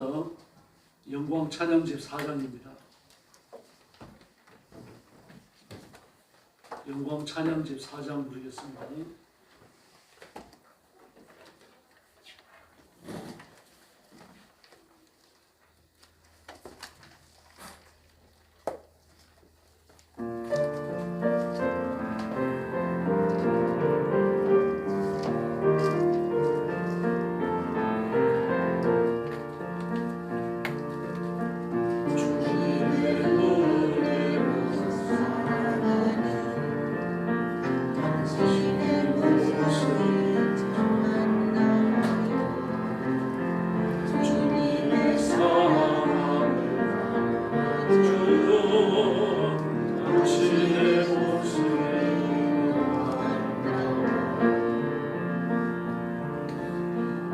이어서 영광 찬양집 4장입니다. 영광 찬양집 4장 부르겠습니다.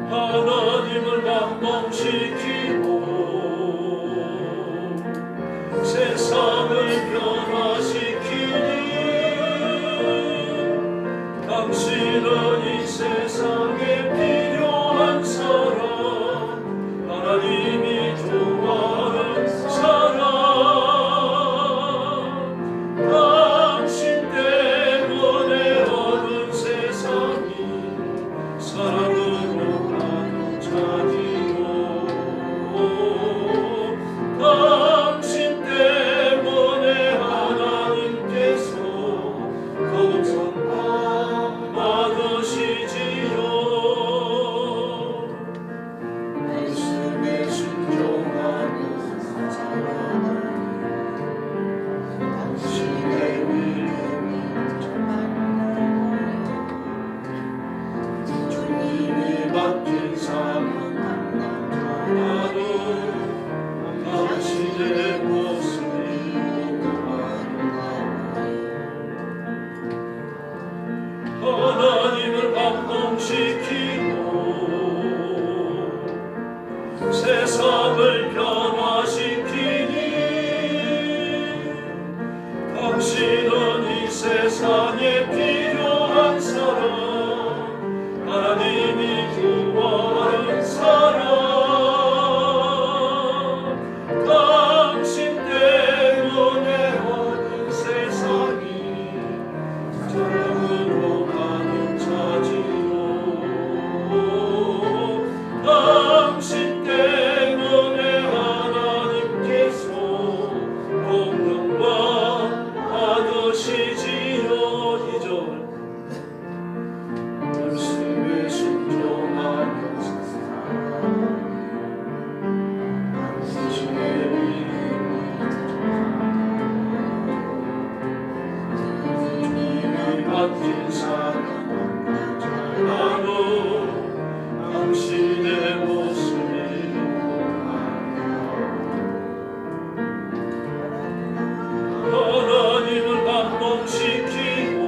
하나님을 감동시키고 세상을 변화시키니 당신은 이 세상에 필요한 사람, 하나님이 좋아하는 사람, 당신 때문에 어두운 세상이 사랑으로 가득 차지요. 당신 때문에 하나님께서 더욱 선포 받으시지요. 말씀에 순종하며 살아가니 당신의 이름이 전하나요. 주님이 맡긴 사명 나도 당신의 모습이 하나님을 감동시키고 세상을 변화시키니 당신은 이 세상에 필요한 사람, 하나님이 좋아하는 사람, 당신 때문에 어두운 세상이 사랑으로 가득 차지요. 당신 때문에 하나님께서 공평과 받으시지요. 2절 말씀에 순종하며 당신의 주님이 맡긴 사랑 나도 당신의 모습이 하나님을 감동시키고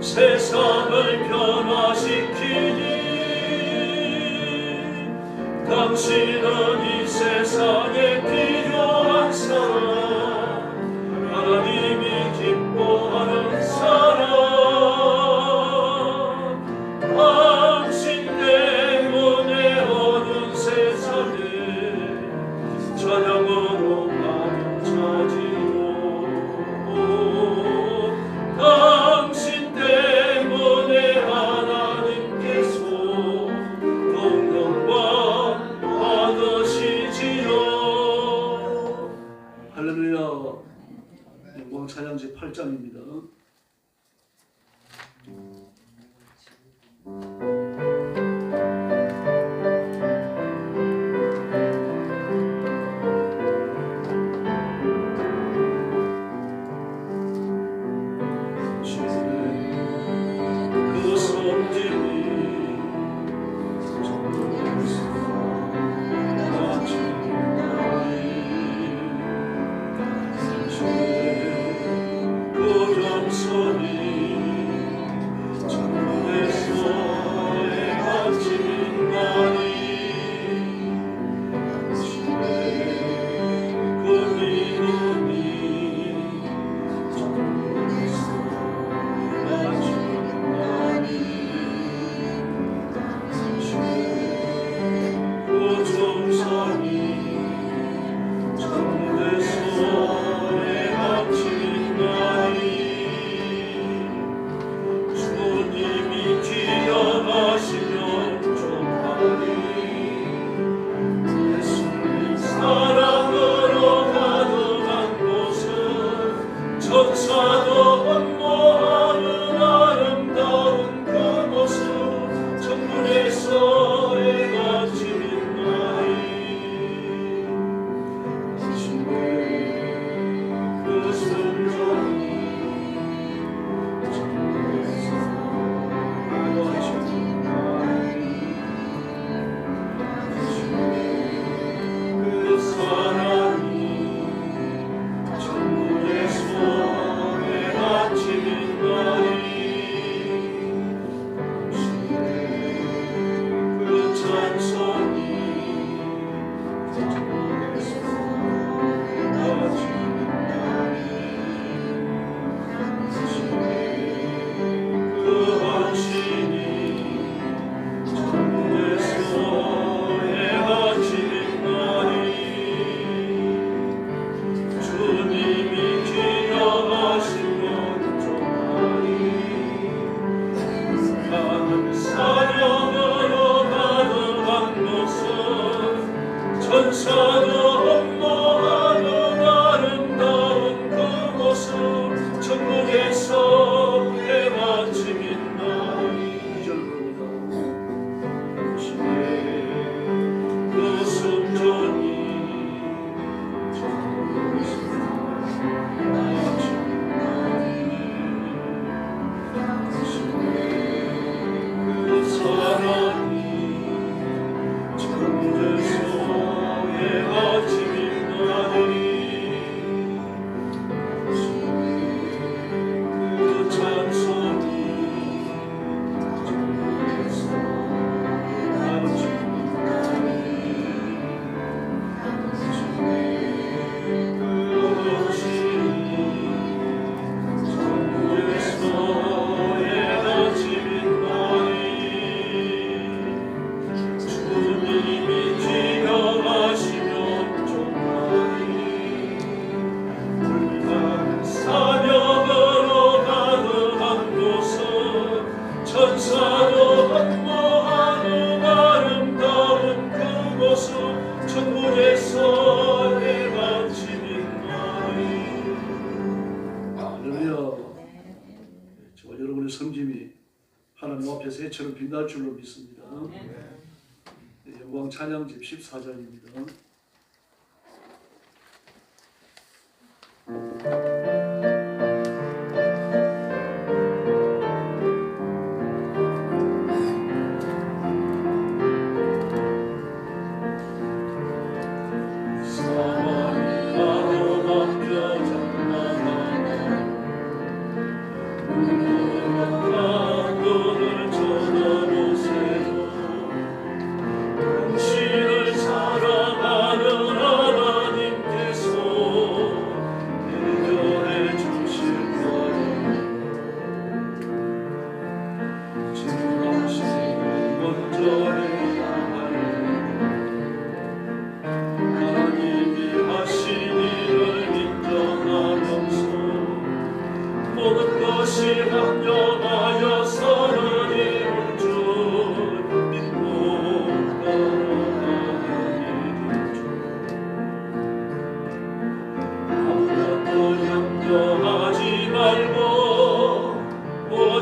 세상을 변화시키니 당신은 이 세상에 필요한 사람, 하나님이 기뻐하는 사람, 당신 때문에 어두운 세상에 찬양으로 가득 차지요. 당신 때문에 하나님께서 공평과 받으시 섬김이 하나님 앞에서 해처럼 빛날 줄로 믿습니다. 영광 찬양집 14장입니다. 오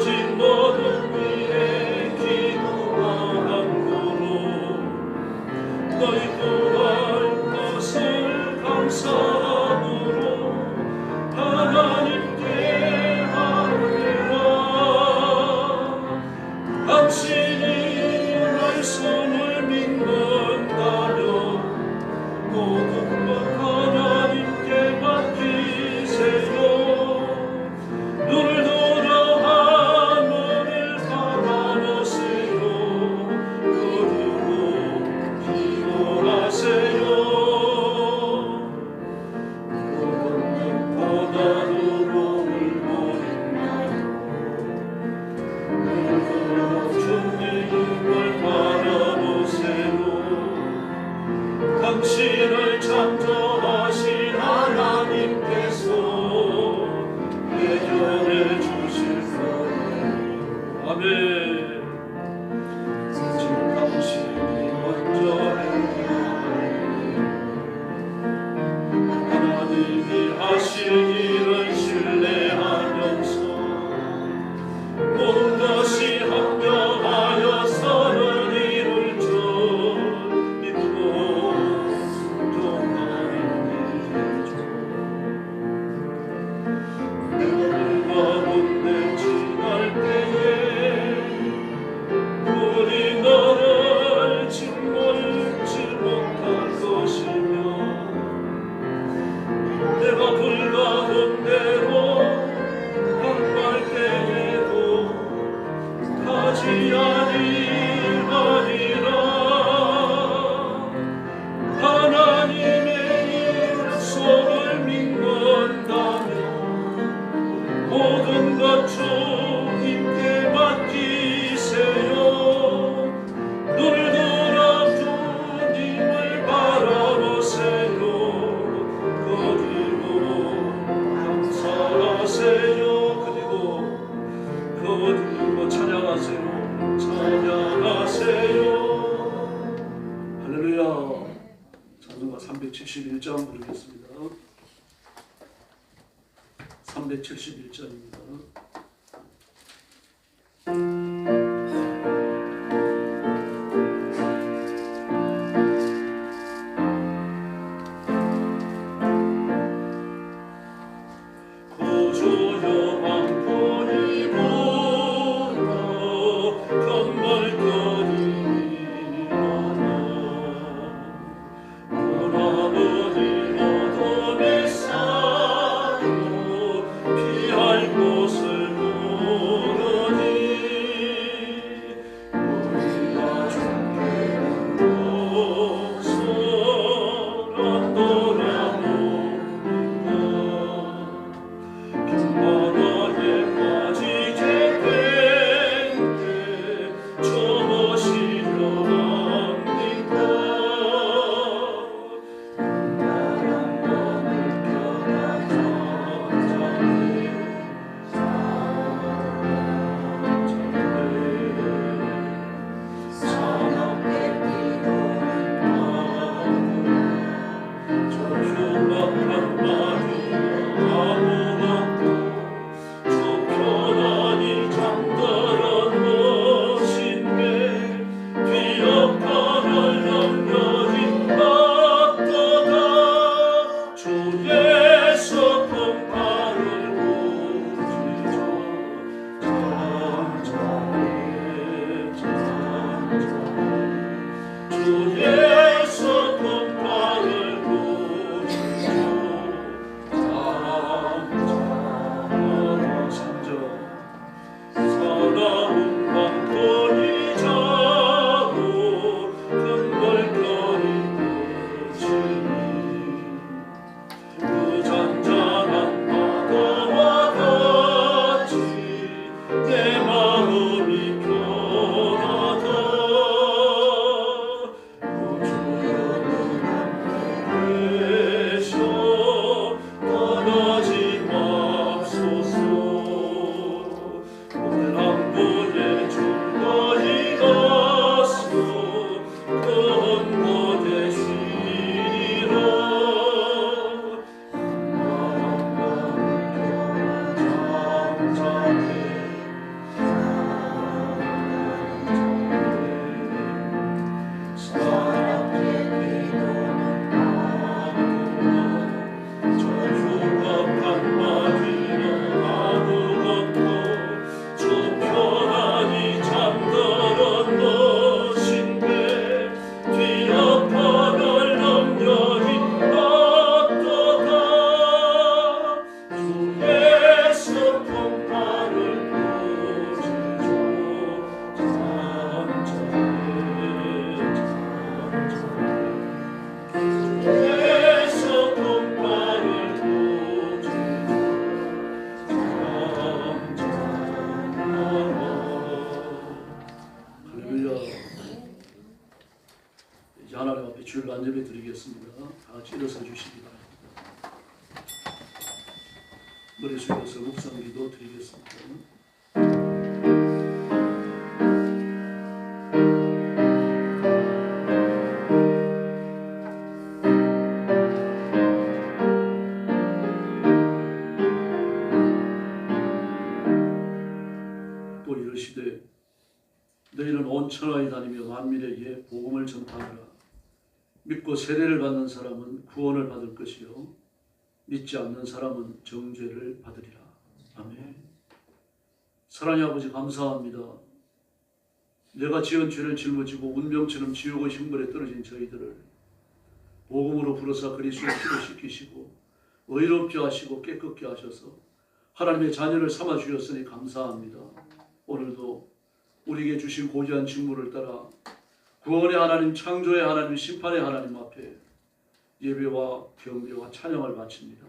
371장 부르겠습니다. 371장입니다. 하나님 앞에 주일 간접에 드리겠습니다. 다 같이 일어서 주시기 바랍니다. 머리 숙여서 묵상기도 드리겠습니다. 또 이르시되 너희는 온 천하에 다니며 만민에게 복음을 전파하라. 믿고 세례를 받는 사람은 구원을 받을 것이요 믿지 않는 사람은 정죄를 받으리라. 아멘. 사랑의 아버지 감사합니다. 내가 지은 죄를 짊어지고 운명처럼 지옥의 형벌에 떨어진 저희들을 복음으로 부르사 그리스도의 피로 씻기시고 의롭게 하시고 깨끗게 하셔서 하나님의 자녀를 삼아 주셨으니 감사합니다. 오늘도 우리에게 주신 고귀한 직무를 따라 구원의 하나님, 창조의 하나님, 심판의 하나님 앞에 예배와 경배와 찬양을 바칩니다.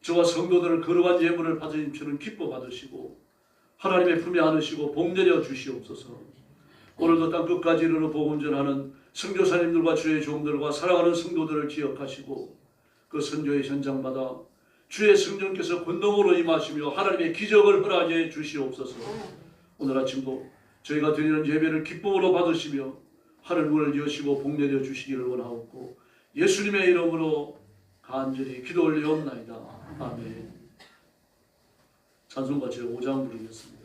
저와 성도들을 거룩한 예물을 받으신 주는 기뻐 받으시고 하나님의 품에 안으시고 복 내려 주시옵소서. 오늘도 땅끝까지 이르러 복음 전하는 선교사님들과 주의 종들과 사랑하는 성도들을 기억하시고 그 선교의 현장마다 주의 성령께서 권능으로 임하시며 하나님의 기적을 허락해 주시옵소서. 오늘 아침도 저희가 드리는 예배를 기쁨으로 받으시며 하늘 문을 여시고 복 내려 주시기를 원하옵고 예수님의 이름으로 간절히 기도 올리옵나이다. 아멘. 찬송가 제5장 부르겠습니다.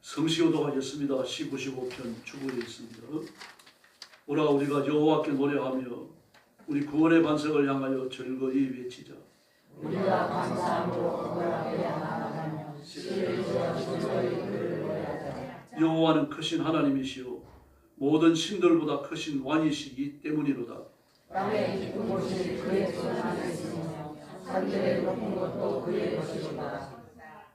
성시효도하겠습니다. 시95편 주보에 있습니다. 오라 우리가 여호와께 노래하며 우리 구원의 반석을 향하여 즐거이 외치자. 우리가 감사함으로 그걸 앞에 나아가며 시를 지어 즐거이 그를 노래하자. 여호와는 크신 하나님이시오 모든 신들보다 크신 왕이시기 때문이로다. 땅의 깊은 곳이 그의 손 안에 있으며 산들의 높은 것도 그의 것이로다.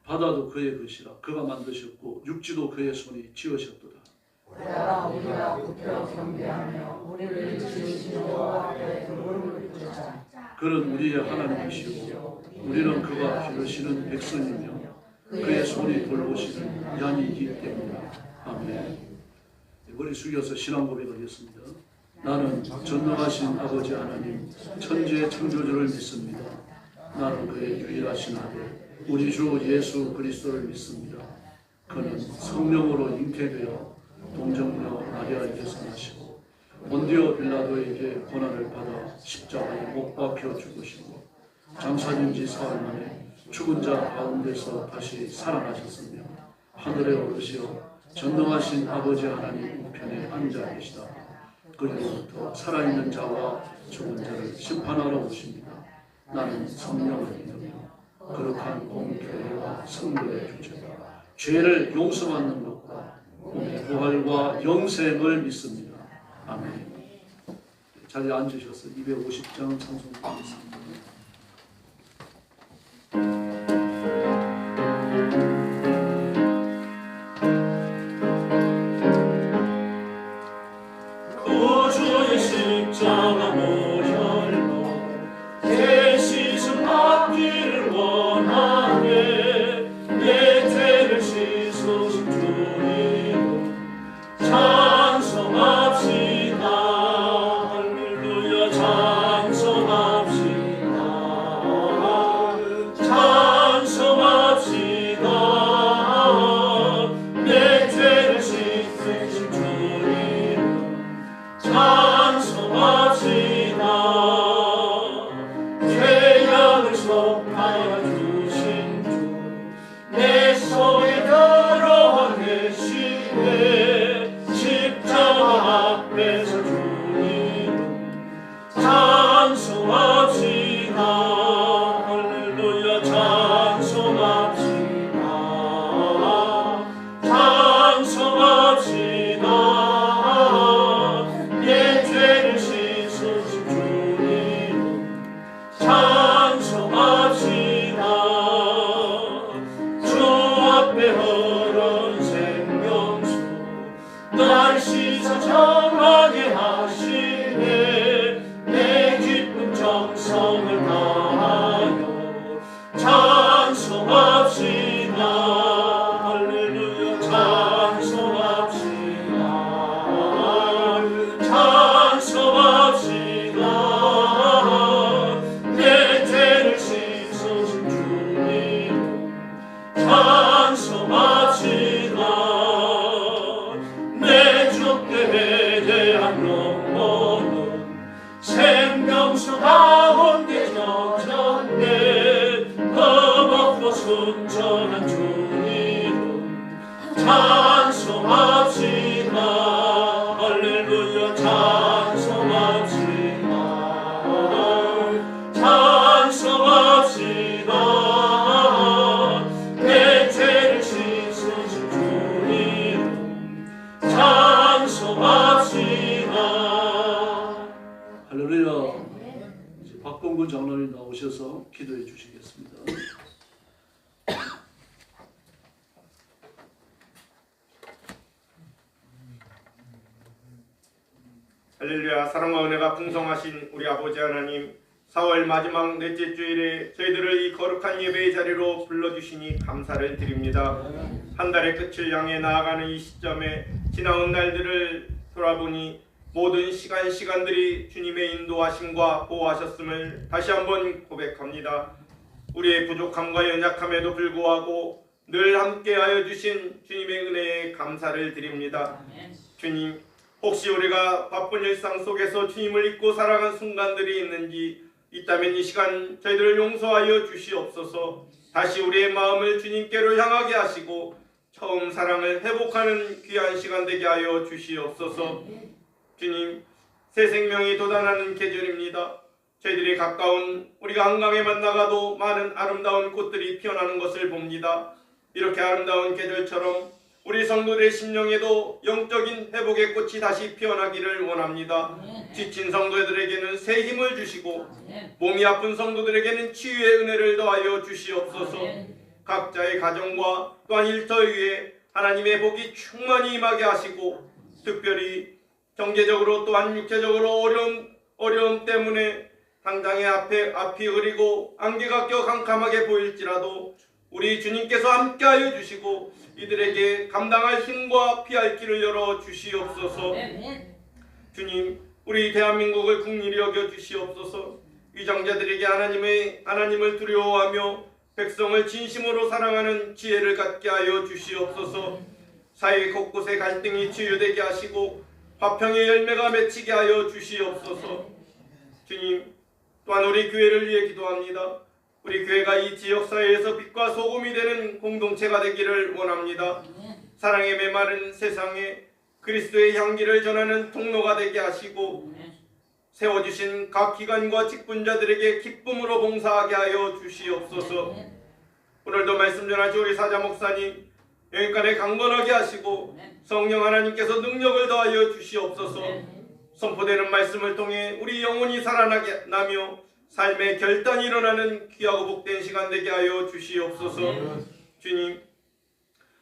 바다도 그의 것이라 그가 만드셨고 육지도 그의 손이 지으셨도다. 오라 우리가 굽혀 경배하며 우리를 지으신 여호와 앞에 무릎을 꿇자. 그는 우리의 하나님이시오 우리는 그가 기르시는 백성이며 그의 손이 돌보시는 양이기 때문이다. 아멘. 머리 숙여서 신앙 고백하겠습니다. 나는 전능하신 아버지 하나님 천지의 창조주를 믿습니다. 나는 그의 유일하신 아들 우리 주 예수 그리스도를 믿습니다. 그는 성령으로 잉태되어 동정녀 마리아에게서 나시고 본디오 빌라도에게 고난을 받아 십자가에 못 박혀 죽으시고 장사된 지 사흘 만에 죽은 자 가운데서 다시 살아나셨으며 하늘에 오르시어 전능하신 아버지 하나님 우편에 앉아 계시다. 그리로부터 살아있는 자와 죽은 자를 심판하러 오십니다. 나는 성령을 믿으며 거룩한 공교회와 성도의 주체다. 죄를 용서받는 것과 몸의 부활과 영생을 믿습니다. 아멘. 자리에 앉으셔서 250장 찬송하겠습니다. 구주의 십자가 모혈로 내 씻음 받기를 원하네. 내 죄를 씻으신 주 이름 찬송합시다. 할렐루야 찬송합시다. 찬송합시다. 내 죄를 씻으신 주 이름 찬송합시다. 죄악을 속하여 주신 주 내 속에 들어와 계시네. 십자가 앞에서 주 이름 찬송합시다. 할렐루야 찬송합시다. 찬송합시다. 내 죄를 씻으신 주 이름 찬송합시다. 주 앞에 흐른 생명수 날 씻어 정하게 하시네. 내 기쁜 정성을 다하여 찬송합시다. 할렐루야 찬송합시다. 찬송합시다. 내 죄를 씻으신 주 이름 찬송합시다. 내 주께 대한 영혼은 생명수 가운데 젖었네. 흠없고 순전한 주 이름 찬송합시다. 할렐루야 찬송합시다. 찬송합시다. 내 죄를 씻으신 주 이름 찬송합시다. 장로님 나오셔서 기도해 주시겠습니다. 할렐루야. 사랑과 은혜가 풍성하신 우리 아버지 하나님, 4월 마지막 넷째 주일에 저희들을 이 거룩한 예배의 자리로 불러주시니 감사를 드립니다. 한 달의 끝을 향해 나아가는 이 시점에 지나온 날들을 돌아보니 모든 시간들이 주님의 인도하심과 보호하셨음을 다시 한번 고백합니다. 우리의 부족함과 연약함에도 불구하고 늘 함께하여 주신 주님의 은혜에 감사를 드립니다. 주님, 혹시 우리가 바쁜 일상 속에서 주님을 잊고 살아간 순간들이 있는지 있다면 이 시간 저희들을 용서하여 주시옵소서. 다시 우리의 마음을 주님께로 향하게 하시고 처음 사랑을 회복하는 귀한 시간 되게 하여 주시옵소서. 주님, 새 생명이 돋아나는 계절입니다. 저희들이 가까운 우리가 한강에만 나가도 많은 아름다운 꽃들이 피어나는 것을 봅니다. 이렇게 아름다운 계절처럼 우리 성도들의 심령에도 영적인 회복의 꽃이 다시 피어나기를 원합니다. 지친 성도들에게는 새 힘을 주시고 몸이 아픈 성도들에게는 치유의 은혜를 더하여 주시옵소서. 각자의 가정과 또한 일터 위에 하나님의 복이 충만히 임하게 하시고 특별히 경제적으로 또한 육체적으로 어려움 때문에 당장의 앞이 흐리고 안개가 껴 캄캄하게 보일지라도 우리 주님께서 함께하여 주시고 이들에게 감당할 힘과 피할 길을 열어 주시옵소서. 주님, 우리 대한민국을 긍휼히 여겨 주시옵소서. 위정자들에게 하나님을 두려워하며 백성을 진심으로 사랑하는 지혜를 갖게 하여 주시옵소서. 사회 곳곳에 갈등이 치유되게 하시고 화평의 열매가 맺히게 하여 주시옵소서. 주님, 또한 우리 교회를 위해 기도합니다. 우리 교회가 이 지역사회에서 빛과 소금이 되는 공동체가 되기를 원합니다. 사랑의 메마른 세상에 그리스도의 향기를 전하는 통로가 되게 하시고 세워주신 각 기관과 직분자들에게 기쁨으로 봉사하게 하여 주시옵소서. 오늘도 말씀 전하신 우리 사자 목사님 영육간에 강건하게 하시고 성령 하나님께서 능력을 더하여 주시옵소서. 선포되는 말씀을 통해 우리 영혼이 살아나게 나며 삶의 결단이 일어나는 귀하고 복된 시간 되게 하여 주시옵소서. 주님,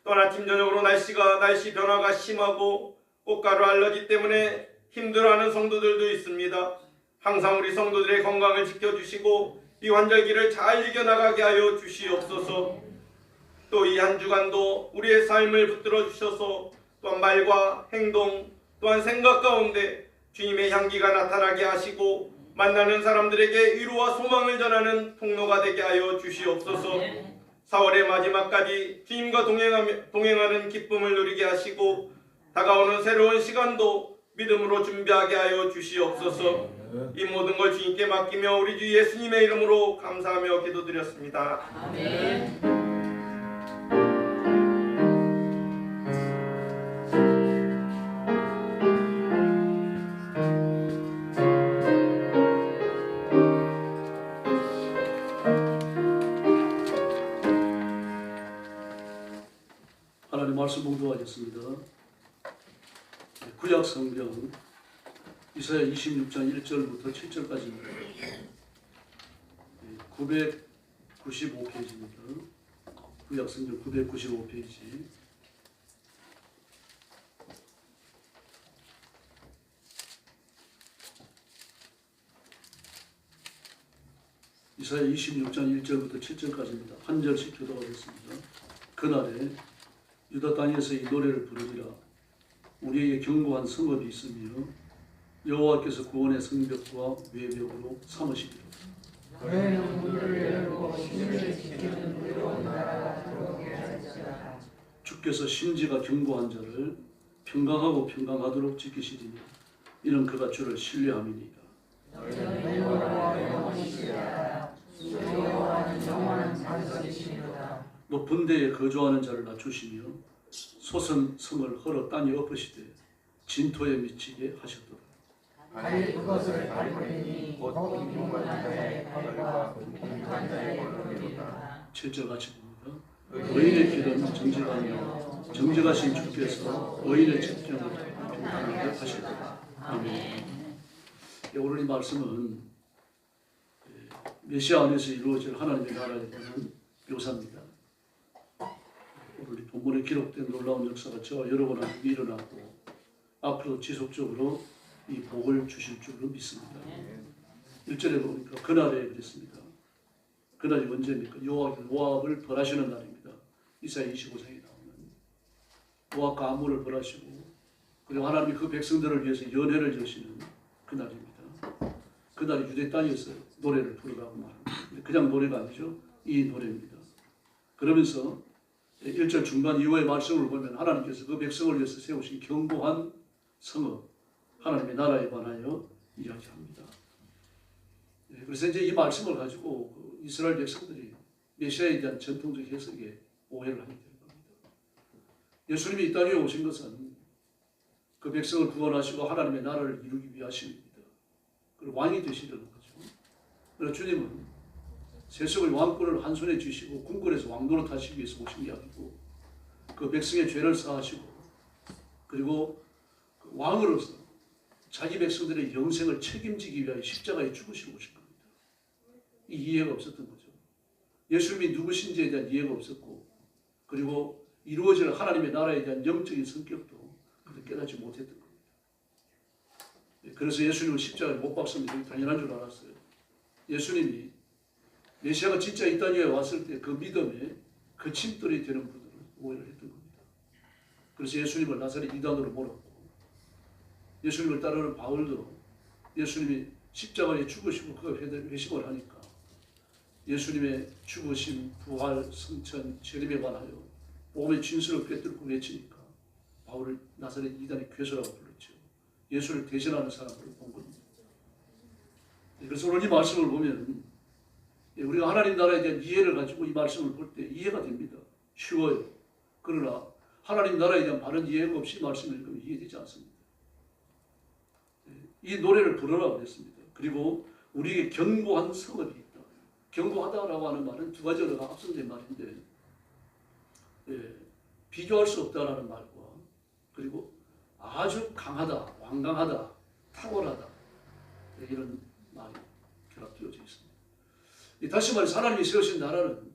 또한 아침 저녁으로 날씨 변화가 심하고 꽃가루 알러지 때문에 힘들어하는 성도들도 있습니다. 항상 우리 성도들의 건강을 지켜주시고 이 환절기를 잘 이겨나가게 하여 주시옵소서. 또 이 한 주간도 우리의 삶을 붙들어 주셔서 또한 말과 행동 또한 생각 가운데 주님의 향기가 나타나게 하시고 만나는 사람들에게 위로와 소망을 전하는 통로가 되게 하여 주시옵소서. 4월의 마지막까지 주님과 동행하는 기쁨을 누리게 하시고 다가오는 새로운 시간도 믿음으로 준비하게 하여 주시옵소서. 이 모든 걸 주님께 맡기며 우리 주 예수님의 이름으로 감사하며 기도드렸습니다. 아멘. 하나님 말씀 봉독하겠습니다. 구약 성경 이사야 26장 1절부터 7절까지입니다. 995페이지입니다. 구약 성경 995페이지. 이사야 26장 1절부터 7절까지입니다. 한 절씩 교독하겠습니다. 그날에 유다 땅에서 이 노래를 부르리라. 우리에게 견고한 성읍이 있으며 여호와께서 구원의 성벽과 외벽으로 삼으시리라. 너희는 문을 열고 신을 지키는 의로운 나라가 들어오게 하시리라. 주께서 심지가 견고한 자를 평강하고 평강하도록 지키시리니 이는 그가 주를 신뢰함이니이다. 너희는 여호와와 영원히시리라. 주 여호와는 영원한 반석이시니라. 높은 데에 거주하는 자를 낮추시며 솟은 성을 헐어 땅에 엎으시되 진토에 미치게 하셨도다. 아니 그것을 밟으니 거기 경건한 자의 발과 공평한 자의 걸음이라. 7절 같이 봅니다. 의인의 길은 정직하며 정직하신 주께서 의인의 직경을 평탄하게 하시도다. 아멘. 오늘 이 말씀은 메시아 안에서 이루어질 하나님의 나라에 대한 묘사입니다. 오늘 이 본문에 기록된 놀라운 역사가 저와 여러분한테 일어나고 앞으로 지속적으로 이 복을 주실 줄로 믿습니다. 1절에 보니까 그날에 그랬습니다. 그날이 언제입니까? 여호와께서 모압을 벌하시는 날입니다. 이사야 25장에 나오는 모압과 암몬을 벌하시고 그리고 하나님이 그 백성들을 위해서 연회를 여시는 그날입니다. 그날이 유대 땅에서 노래를 부르라고 말합니다. 그냥 노래가 아니죠. 이 노래입니다. 그러면서 1절 중반 이후의 말씀을 보면 하나님께서 그 백성을 위해서 세우신 견고한 성읍 하나님의 나라에 관하여 이야기합니다. 그래서 이제 이 말씀을 가지고 그 이스라엘 백성들이 메시아에 대한 전통적 해석에 오해를 하게 될 겁니다. 예수님이 이 땅에 오신 것은 그 백성을 구원하시고 하나님의 나라를 이루기 위하심입니다. 그리고 왕이 되시려는 거죠. 그러나 주님은 세속의 왕권을 한 손에 쥐시고 궁궐에서 왕노릇 하시기 위해서 오신 게 아니고 그 백성의 죄를 사하시고 그리고 그 왕으로서 자기 백성들의 영생을 책임지기 위하여 십자가에 죽으시고 오신 겁니다. 이 이해가 없었던 거죠. 예수님이 누구신지에 대한 이해가 없었고 그리고 이루어질 하나님의 나라에 대한 영적인 성격도 깨닫지 못했던 겁니다. 그래서 예수님을 십자가에 못 박습니다. 당연한 줄 알았어요. 예수님이 메시아가 진짜 이 땅에 왔을 때 그 믿음에 그 침돌이 되는 분들은 오해를 했던 겁니다. 그래서 예수님을 나사렛 이단으로 몰았고 예수님을 따르는 바울도 예수님이 십자가에 죽으시고 그가 회심을 하니까 예수님의 죽으심, 부활, 승천, 재림에 관하여 복음의 진술을 꿰뚫고 외치니까 바울을 나사렛 이단의 괴수라고 불렀죠. 예수를 대신하는 사람으로 본 겁니다. 그래서 오늘 이 말씀을 보면 우리가 하나님 나라에 대한 이해를 가지고 이 말씀을 볼 때 이해가 됩니다. 쉬워요. 그러나 하나님 나라에 대한 바른 이해가 없이 말씀을 읽으면 이해되지 않습니다. 이 노래를 부르라고 그랬습니다. 그리고 우리에게 견고한 성읍이 있다. 견고하다라고 하는 말은 두 가지로 합성된 말인데 비교할 수 없다라는 말과 그리고 아주 강하다, 완강하다, 탁월하다 이런 말이 결합되어져 있습니다. 다시 말해서 하나님이 세우신 나라는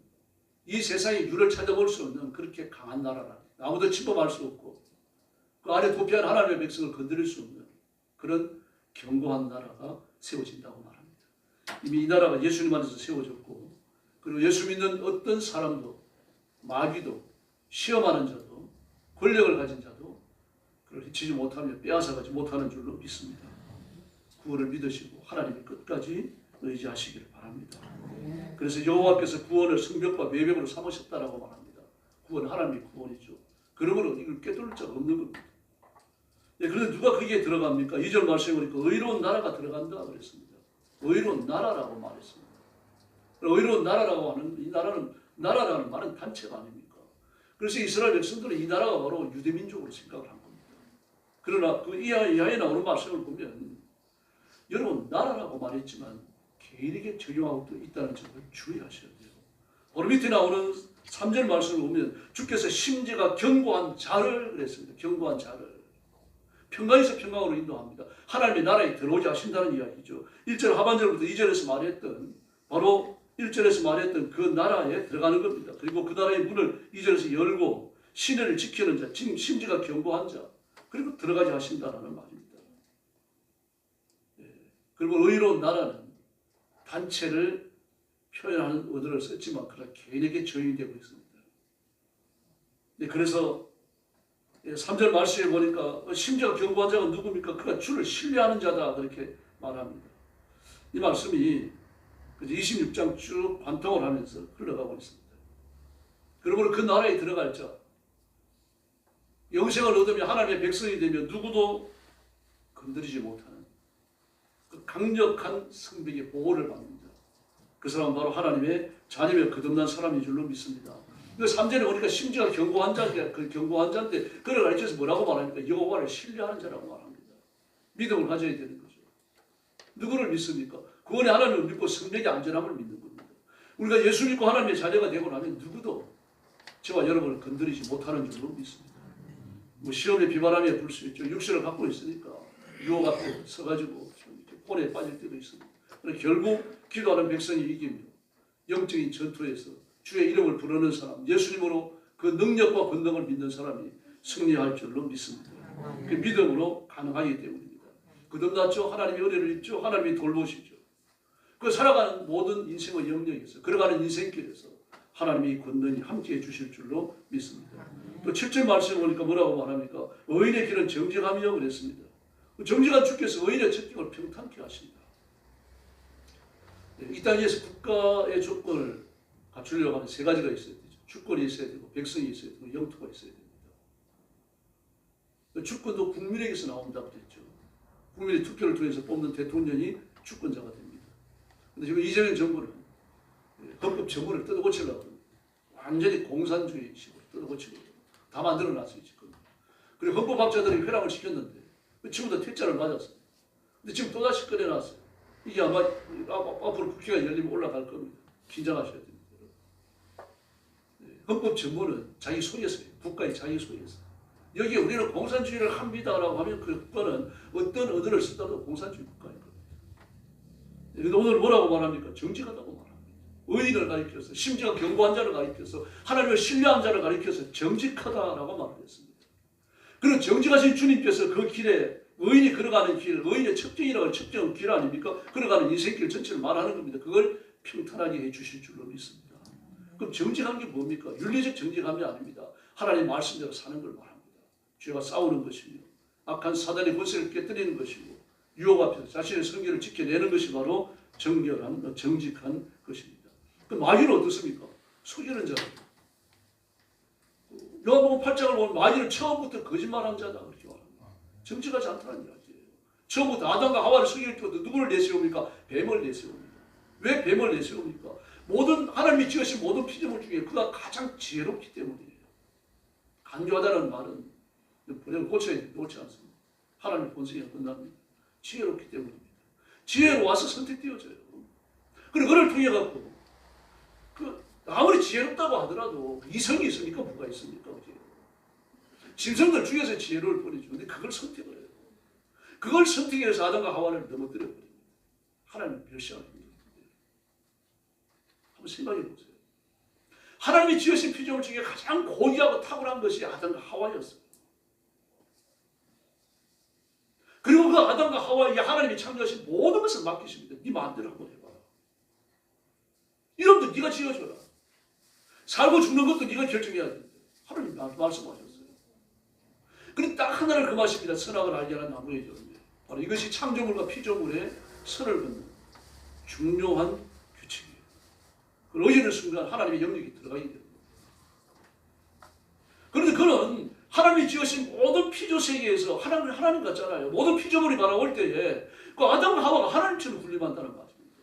이 세상에 유를 찾아볼 수 없는 그렇게 강한 나라라. 아무도 침범할 수 없고 그 안에 도피한 하나님의 백성을 건드릴 수 없는 그런 견고한 나라가 세워진다고 말합니다. 이미 이 나라가 예수님 안에서 세워졌고 그리고 예수 믿는 어떤 사람도 마귀도 시험하는 자도 권력을 가진 자도 그걸 해치지 못하며 빼앗아가지 못하는 줄로 믿습니다. 구원을 믿으시고 하나님의 끝까지 의지하시기를 바랍니다. 그래서 여호와께서 구원을 성벽과 외벽으로 삼으셨다라고 말합니다. 구원 하나님의 구원이죠. 그러므로 이걸 꿰뚫을 자가 없는 겁니다. 그런데 누가 거기에 들어갑니까? 2절 말씀에 보니까 의로운 나라가 들어간다 그랬습니다. 의로운 나라라고 말했습니다. 의로운 나라라고 하는 이 나라라는 말은 단체가 아닙니까? 그래서 이스라엘 백성들은 이 나라가 바로 유대민족으로 생각을 한 겁니다. 그러나 그 이하에 나오는 말씀을 보면 여러분 나라라고 말했지만 개인에게 적용하고 또 있다는 점을 주의하셔야 돼요. 바로 밑에 나오는 3절 말씀을 보면 주께서 심지가 견고한 자를 그랬습니다. 견고한 자를. 평강에서 평강으로 인도합니다. 하나님의 나라에 들어오게 하신다는 이야기죠. 1절 하반절부터 2절에서 말했던 바로 1절에서 말했던 그 나라에 들어가는 겁니다. 그리고 그 나라의 문을 2절에서 열고 시내를 지키는 자, 심지가 견고한 자 그리고 들어가게 하신다는 말입니다. 그리고 의로운 나라는 단체를 표현하는 어들을 썼지만 그러나 개인에게 적용이 되고 있습니다. 그래서 3절 말씀에 보니까 심지가 견고한 자가 누굽니까? 그가 주를 신뢰하는 자다 그렇게 말합니다. 이 말씀이 26장 쭉 관통을 하면서 흘러가고 있습니다. 그러므로 그 나라에 들어갈 자 영생을 얻으며 하나님의 백성이 되면 누구도 건드리지 못하는 그 강력한 성벽의 보호를 받는다. 그 사람은 바로 하나님의 자녀며 거듭난 사람인 줄로 믿습니다. 3절에 보니까 심지가 견고한 자인데 그 견고한 자인데 그를 가르쳐서 뭐라고 말합니까? 여호와를 신뢰하는 자라고 말합니다. 믿음을 가져야 되는 거죠. 누구를 믿습니까? 구원의 하나님을 믿고 성벽의 안전함을 믿는 겁니다. 우리가 예수 믿고 하나님의 자녀가 되고 나면 누구도 저와 여러분을 건드리지 못하는 줄로 믿습니다. 뭐 시험에 비바람에 불 수 있죠. 육신을 갖고 있으니까 유혹 앞에 서가지고 이렇게 폰에 빠질 때도 있습니다. 그러나 결국 기도하는 백성이 이기며 영적인 전투에서 주의 이름을 부르는 사람, 예수님으로 그 능력과 권능을 믿는 사람이 승리할 줄로 믿습니다. 그 믿음으로 가능하기 때문입니다. 거듭났죠. 하나님의 은혜를 입죠. 하나님이 돌보시죠. 그 살아가는 모든 인생의 영역에서, 걸어가는 인생길에서 하나님의 권능이 함께해 주실 줄로 믿습니다. 또 7절 말씀 보니까 뭐라고 말합니까? 의인의 길은 정직하며 그랬습니다. 정직한 주께서 의인의 채팅을 평탄케 하신다. 이 땅에서 국가의 조건을 갖추려고 하면 세 가지가 있어야 되죠. 주권이 있어야 되고, 백성이 있어야 되고, 영토가 있어야 됩니다. 주권도 국민에게서 나온다고 그랬죠. 국민의 투표를 통해서 뽑는 대통령이 주권자가 됩니다. 그런데 지금 이재명 정부는 헌법 정부를 뜯어고치려고 합니다. 완전히 공산주의식으로 뜯어고치고 다 만들어놨어요 지금. 그리고 헌법학자들이 회랑을 시켰는데 지금도 퇴짜를 맞았어요. 근데 지금 또다시 꺼내놨어요. 이게 아마 앞으로 국회가 열리면 올라갈 겁니다. 긴장하셔야 됩니다. 헌법 정부는 자기 소유에서 국가의 자기 소유에서. 여기 우리는 공산주의를 합니다라고 하면 그 국가는 어떤 언어를 쓰더라도 공산주의 국가인 겁니다. 그런데 오늘 뭐라고 말합니까? 정직하다고 말합니다. 의인을 가리켜서, 심지어 경고한 자를 가리켜서, 하나님을 신뢰한 자를 가리켜서 정직하다라고 말했습니다. 그런 정직하신 주님께서 그 길에 의인이 걸어가는 길, 의인의 첩정이라고 첩정 길 아닙니까? 걸어가는 인생길 전체를 말하는 겁니다. 그걸 평탄하게 해주실 줄로 믿습니다. 그럼 정직한 게 뭡니까? 윤리적 정직함이 아닙니다. 하나님 말씀대로 사는 걸 말합니다. 죄와 싸우는 것이며 악한 사단의 권세를 깨뜨리는 것이고 유혹 앞에서 자신의 성결을 지켜내는 것이 바로 정결한, 정직한 것입니다. 그럼 마귀는 어떻습니까? 속이는 자입니다. 요한복음 8장을 보면 마귀는 처음부터 거짓말한 자다 그렇게 말합니다. 정직하지 않다는 이야기예요. 처음부터 아담과 하와를 속일 때부터 누구를 내세웁니까? 뱀을 내세웁니다. 왜 뱀을 내세웁니까? 모든 하나님이 지으신 모든 피조물 중에 그가 가장 지혜롭기 때문이에요. 간교하다는 말은 번역을 고쳐야 돼. 옳지 않습니다. 하나님의 본성이 끝납니다. 지혜롭기 때문입니다. 지혜로 와서 선택되어져요. 그리고 그를 통해 갖고 아무리 지혜롭다고 하더라도 이성이 있으니까 뭐가 있습니까? 짐승들 중에서 지혜로울 뿐이죠. 근데 그걸 선택을 해요. 그걸 선택해서 아담과 하와를 넘어뜨려 버립니다. 하나님을 멸시하는 거예요. 한번 생각해 보세요. 하나님이 지으신 피조물 중에 가장 고귀하고 탁월한 것이 아담과 하와였어요. 그리고 그 아담과 하와에게 하나님이 창조하신 모든 것을 맡기십니다. 네 마음대로 한번 해봐라. 이름도 네가 지어줘라. 살고 죽는 것도 네가 결정해야 된다. 하나님 말씀하셨어요. 그런데 딱 하나를 금하십니다. 선악을 알게 하는 나무의 열매. 바로 이것이 창조물과 피조물의 선을 긋는 중요한 규칙이에요. 그걸 어기는 순간 하나님의 영역이 들어가게 됩니다. 그런데 그는 하나님이 지으신 모든 피조 세계에서 하나님 같잖아요. 모든 피조물이 바라올 때에 그 아담과 하와가 하나님처럼 군림한다는 말입니다.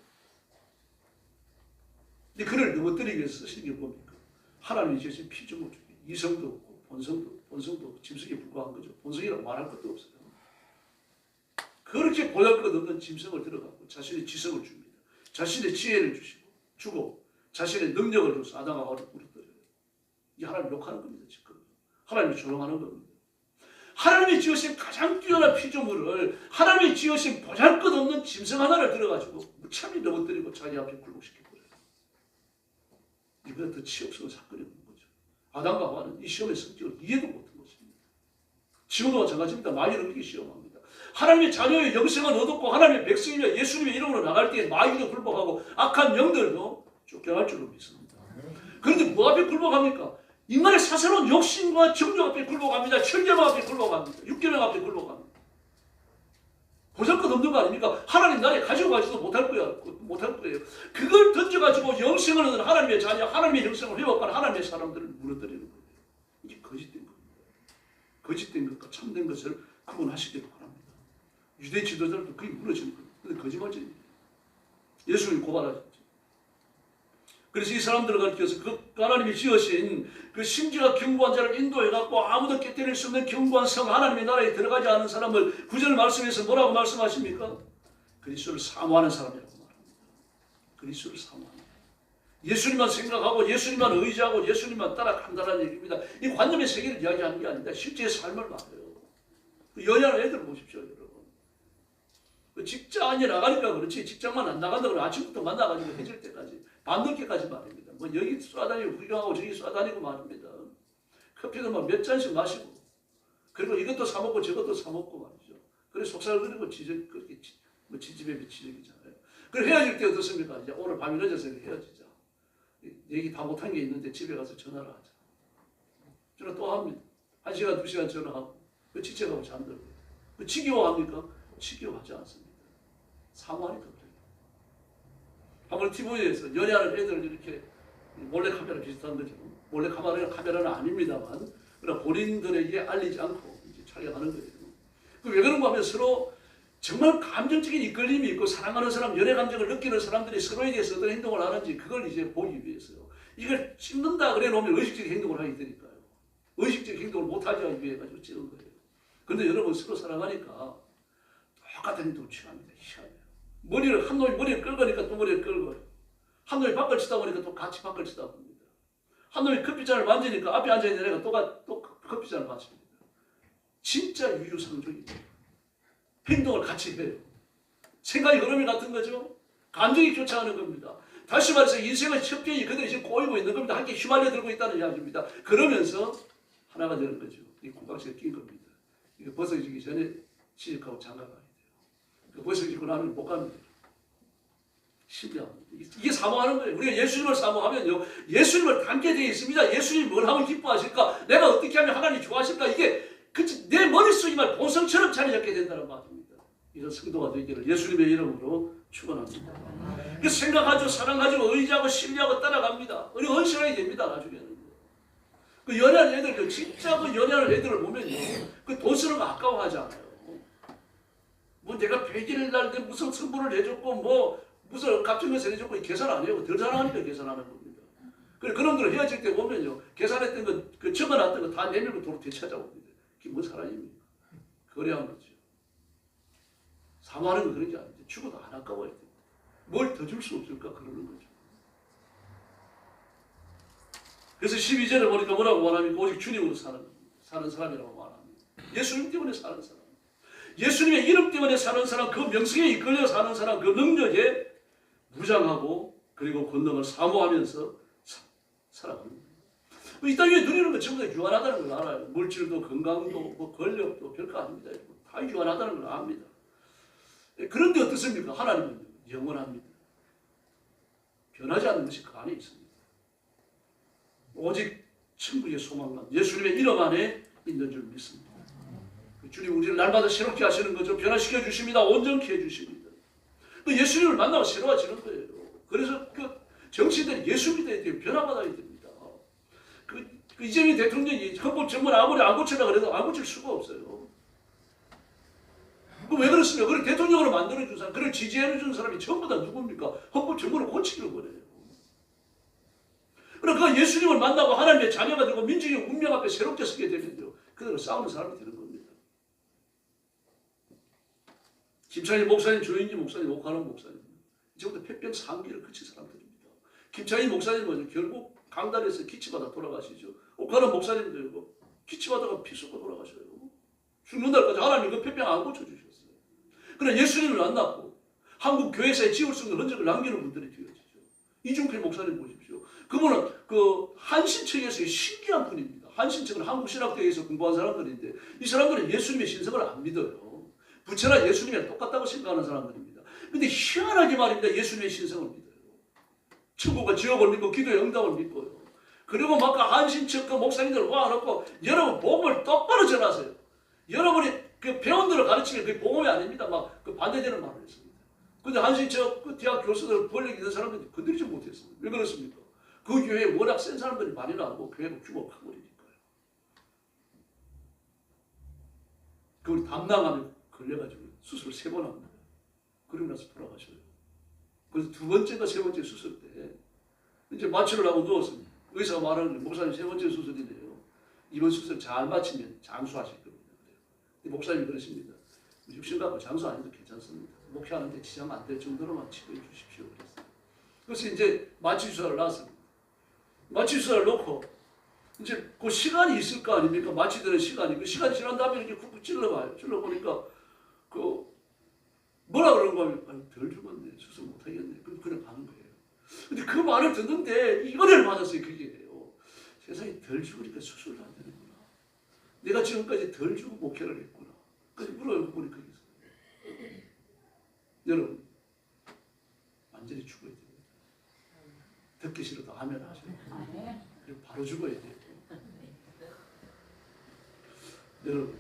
근데 그를 넘어뜨리기 위해서 쓰신 게 뭡니까? 하나님이 지으신 피조물 중에 이성도 없고 본성도 짐승에 불과한 거죠. 본성이라고 말할 것도 없어요. 그렇게 보잘것없는 짐승을 들어가고 자신의 지성을 줍니다. 자신의 지혜를 주고 자신의 능력을 줘서 아담과 하와를 부르더래요. 이게 하나님 욕하는 겁니다. 지금. 하나님이 조롱하는 겁니다. 하나님이 지으신 가장 뛰어난 피조물을 하나님이 지으신 보잘것없는 짐승 하나를 들어가지고 무참히 넘어뜨리고 자기 앞에 굴복시켜버려요. 이보다 더 치욕스러운 사건이 없는 거죠. 아담과 하와는 이 시험의 성격을 이해도 못한 것입니다. 지금도 마찬가지입니다. 마귀는 그렇게 시험합니다. 하나님의 자녀의 영생을 얻었고 하나님의 백성이며 예수님의 이름으로 나갈 때에 마귀도 굴복하고 악한 영들도 쫓겨날 줄로 믿습니다. 그런데 뭐 앞에 굴복합니까? 인간의 사사로운 욕심과 정욕 앞에 굴복합니다. 천계명 앞에 굴복합니다. 육계명 앞에 굴복합니다. 보잘것없는 거 아닙니까? 하나님 나라에 가지고 가지도 못할 거예요. 그걸 던져가지고 영생을 얻는 하나님의 자녀, 하나님의 영생을 회복하는 하나님의 사람들을 무너뜨리는 거예요. 이게 거짓된 겁니다. 거짓된 것과 참된 것을 구분하시기를 바랍니다. 유대 지도자들도 그게 무너지는 거예요. 근데 거짓말쟁이에요. 예수님이 고발하셨죠. 그래서 이 사람들을 가리켜서 그 하나님이 지으신 그 심지어 견고한 자를 인도해갖고 아무도 깨뜨릴 수 없는 견고한 성 하나님의 나라에 들어가지 않은 사람을 구절 말씀에서 뭐라고 말씀하십니까? 그리스도를 사모하는 사람이라고 말합니다. 그리스도를 사모하는 예수님만 생각하고 예수님만 의지하고 예수님만 따라간다는 얘기입니다. 이 관념의 세계를 이야기하는 게 아닙니다. 실제 삶을 말해요. 연애하는 애들 보십시오, 여러분. 그 직장에 나가니까 그렇지 직장만 안 나간다 그러면 아침부터 만나가지고 해질 때까지 밤늦게까지 말입니다. 뭐 여기 쏴다니고 구경하고 저기 쏴다니고 말입니다. 커피도 막 몇 잔씩 마시고 그리고 이것도 사 먹고 저것도 사 먹고 말이죠. 그래 속살그리고 그렇게 뭐 지집에 지적이잖아요. 그래 헤어질 때 어떻습니까? 이제 오늘 밤이 늦어서 헤어지자. 얘기 다 못한 게 있는데 집에 가서 전화를 하자. 전화 또 합니다. 1시간 2시간 전화하고 그 지쳐가고 잠들고 그 지겨워합니까? 지겨워하지 않습니다. 사모하니까 그래요. 한번 TV에서 연애하는 애들을 이렇게 몰래카메라 비슷한 거죠. 몰래카메라는 아닙니다만 그러나 본인들에게 알리지 않고 이제 촬영하는 거예요. 왜 그런가 하면 서로 정말 감정적인 이끌림이 있고 사랑하는 사람, 연애 감정을 느끼는 사람들이 서로에 대해서 어떤 행동을 하는지 그걸 이제 보기 위해서요. 이걸 찍는다 그래 놓으면 의식적인 행동을 하게 되니까요. 의식적인 행동을 못하지 하기 위해 가지고 찍은 거예요. 그런데 여러분 서로 사랑하니까 똑같은 행동을 취합니다. 희한해요. 한 놈이 머리를 끌거니까 또 머리를 끌고요. 한 놈이 밖을 치다 보니까 또 같이 밖을 치다 봅니다. 한 놈이 커피잔을 만지니까 앞에 앉아있는 애가 또 커피잔을 마십니다. 진짜 유유상종입니다. 행동을 같이 해요. 생각이 흐름이 같은 거죠. 감정이 교차하는 겁니다. 다시 말해서 인생의 첩경이 그들이 지금 꼬이고 있는 겁니다. 함께 휘말려 들고 있다는 이야기입니다. 그러면서 하나가 되는 거죠. 이 국각지가 낀 겁니다. 이거 벗어지기 전에 시집하고 장가가야 돼요. 그 벗어지고 나면 못 갑니다. 신기합니다. 이게 사모하는 거예요. 우리가 예수님을 사모하면요. 예수님을 닮게 되어 있습니다. 예수님이 뭘 하면 기뻐하실까? 내가 어떻게 하면 하나님이 좋아하실까? 이게 내 머릿속에 말 본성처럼 자리 잡게 된다는 말입니다. 이런 성도가 되기를 예수님의 이름으로 축원합니다. 그래서 생각하죠, 사랑하죠, 의지하고 신뢰하고 따라갑니다. 우리 헌신하게 됩니다. 나중에는. 그 연애하는 애들, 진짜 그 연애하는 애들을 보면요, 그 돈 쓰는 거 아까워하지 않아요. 뭐 내가 100일 날 무슨 선물을 해줬고, 뭐 무슨 값진 것을 해줬고 계산 안 해요. 덜 사랑하니까 계산하는 겁니다. 그래 그놈들 헤어질 때 보면요, 계산했던 거, 그 적어놨던 거 다 내밀고 도로 되찾아옵니다. 그게 뭔 사랑입니까? 거래한 거죠. 사모하는 건 그런 게 아닌데 죽어도 안 아까워야 됩니다. 뭘 더 줄 수 없을까 그러는 거죠. 그래서 12절에 보니까 뭐라고 말합니까? 오직 주님으로 사는 사람이라고 말합니다. 예수님 때문에 사는 사람. 예수님의 이름 때문에 사는 사람, 그 명성에 이끌려 사는 사람, 그 능력에 무장하고 그리고 권능을 사모하면서 살아가는 거예요. 이 땅에 누리는 건 전부 다 유한하다는 걸 알아요. 물질도 건강도 뭐 권력도 별거 아닙니다. 다 유한하다는 걸 압니다. 그런데 어떻습니까? 하나님은 영원합니다. 변하지 않는 것이 그 안에 있습니다. 오직 천국의 소망만 예수님의 이름 안에 있는 줄 믿습니다. 주님 우리를 날마다 새롭게 하시는 거죠. 변화시켜 주십니다. 온전케 해주십니다. 예수님을 만나고 새로워지는 거예요. 그래서 그 정치인들이 예수 믿어야 돼요. 변화받아야 됩니다. 이재명 대통령이 헌법 전문 아무리 안 고치려고 해도 안 고칠 수가 없어요. 왜 그렇습니까? 그걸 대통령으로 만들어준 사람, 그걸 지지해준 사람이 전부 다 누굽니까? 헌법 전문을 고치려고 그래요. 그러니까 예수님을 만나고 하나님의 자녀가 되고 민족의 운명 앞에 새롭게 서게 되면요, 그대로 싸우는 사람이 되는 겁니다. 김창희 목사님, 조인지 목사님, 옥하는 목사님, 이제부터 폐병 3기를 그친 사람들입니다. 김창희 목사님은 결국 강단에서 기침하다 돌아가시죠. 옥하는 목사님도 기침하다가 피 쏟고 돌아가셔요. 죽는 날까지 하나님 그 폐병 안 고쳐주셨어요. 그러나 예수님을 만났고 한국 교회사에 지울 수 없는 흔적을 남기는 분들이 되어지죠. 이중필 목사님 보십시오. 그분은 그 한신청에서 신기한 분입니다. 한신청은 한국신학대에서 공부한 사람들인데 이 사람들은 예수님의 신성을 안 믿어요. 부처나 예수님이랑 똑같다고 생각하는 사람들입니다. 근데 희한하게 말입니다. 예수님의 신성을 믿어요. 천국과 지옥을 믿고 기도의 응답을 믿고요. 그리고 막 한신청 그 목사님들 와놓고 여러분 복음을 똑바로 전하세요. 여러분이 그 배원들을 가르치면 그게 복음이 아닙니다. 막 그 반대되는 말을 했습니다. 근데 한신청 그 대학 교수들 권력 있는 사람들이 건드리지 못했습니다. 왜 그렇습니까? 그 교회에 워낙 센 사람들이 많이 나오고 교회가 규모가 커버리니까요. 그걸 담당하면 걸려가지고 수술을 3번 합니다. 그러고 나서 돌아가셔요. 그래서 2번째가 3번째 수술 때 이제 마취를 하고 누웠습니다. 의사가 말하는 게 목사님 3번째 수술인데요. 이번 수술 잘 마치면 장수하실 겁니다. 그래요. 목사님이 그러십니다. 육신 갖고 장수 안 해도 괜찮습니다. 목회하는데 지장 안 될 정도로만 치료해 주십시오. 그랬어요. 그래서 이제 마취 주사를 놨습니다. 마취 주사를 놓고 이제 그 시간이 있을 거 아닙니까? 마취되는 시간이. 그 시간이 지난 다음에 이렇게 쿡쿡 찔러봐요. 찔러보니까 그 뭐라 그러는 거면 아니, 덜 죽었네. 수술 못하겠네. 그냥 가는 거예요. 근데 그 말을 듣는데 이 은혜를 받았어요. 그게. 세상에 덜 죽으니까 수술도 안 되는구나. 내가 지금까지 덜 죽고 목회를 했구나. 그래서 물어요. 그분이 거기서. 여러분 완전히 죽어야 됩니다. 듣기 싫어도 아멘 하셔야 돼요. 그리고 바로 죽어야 돼요. 여러분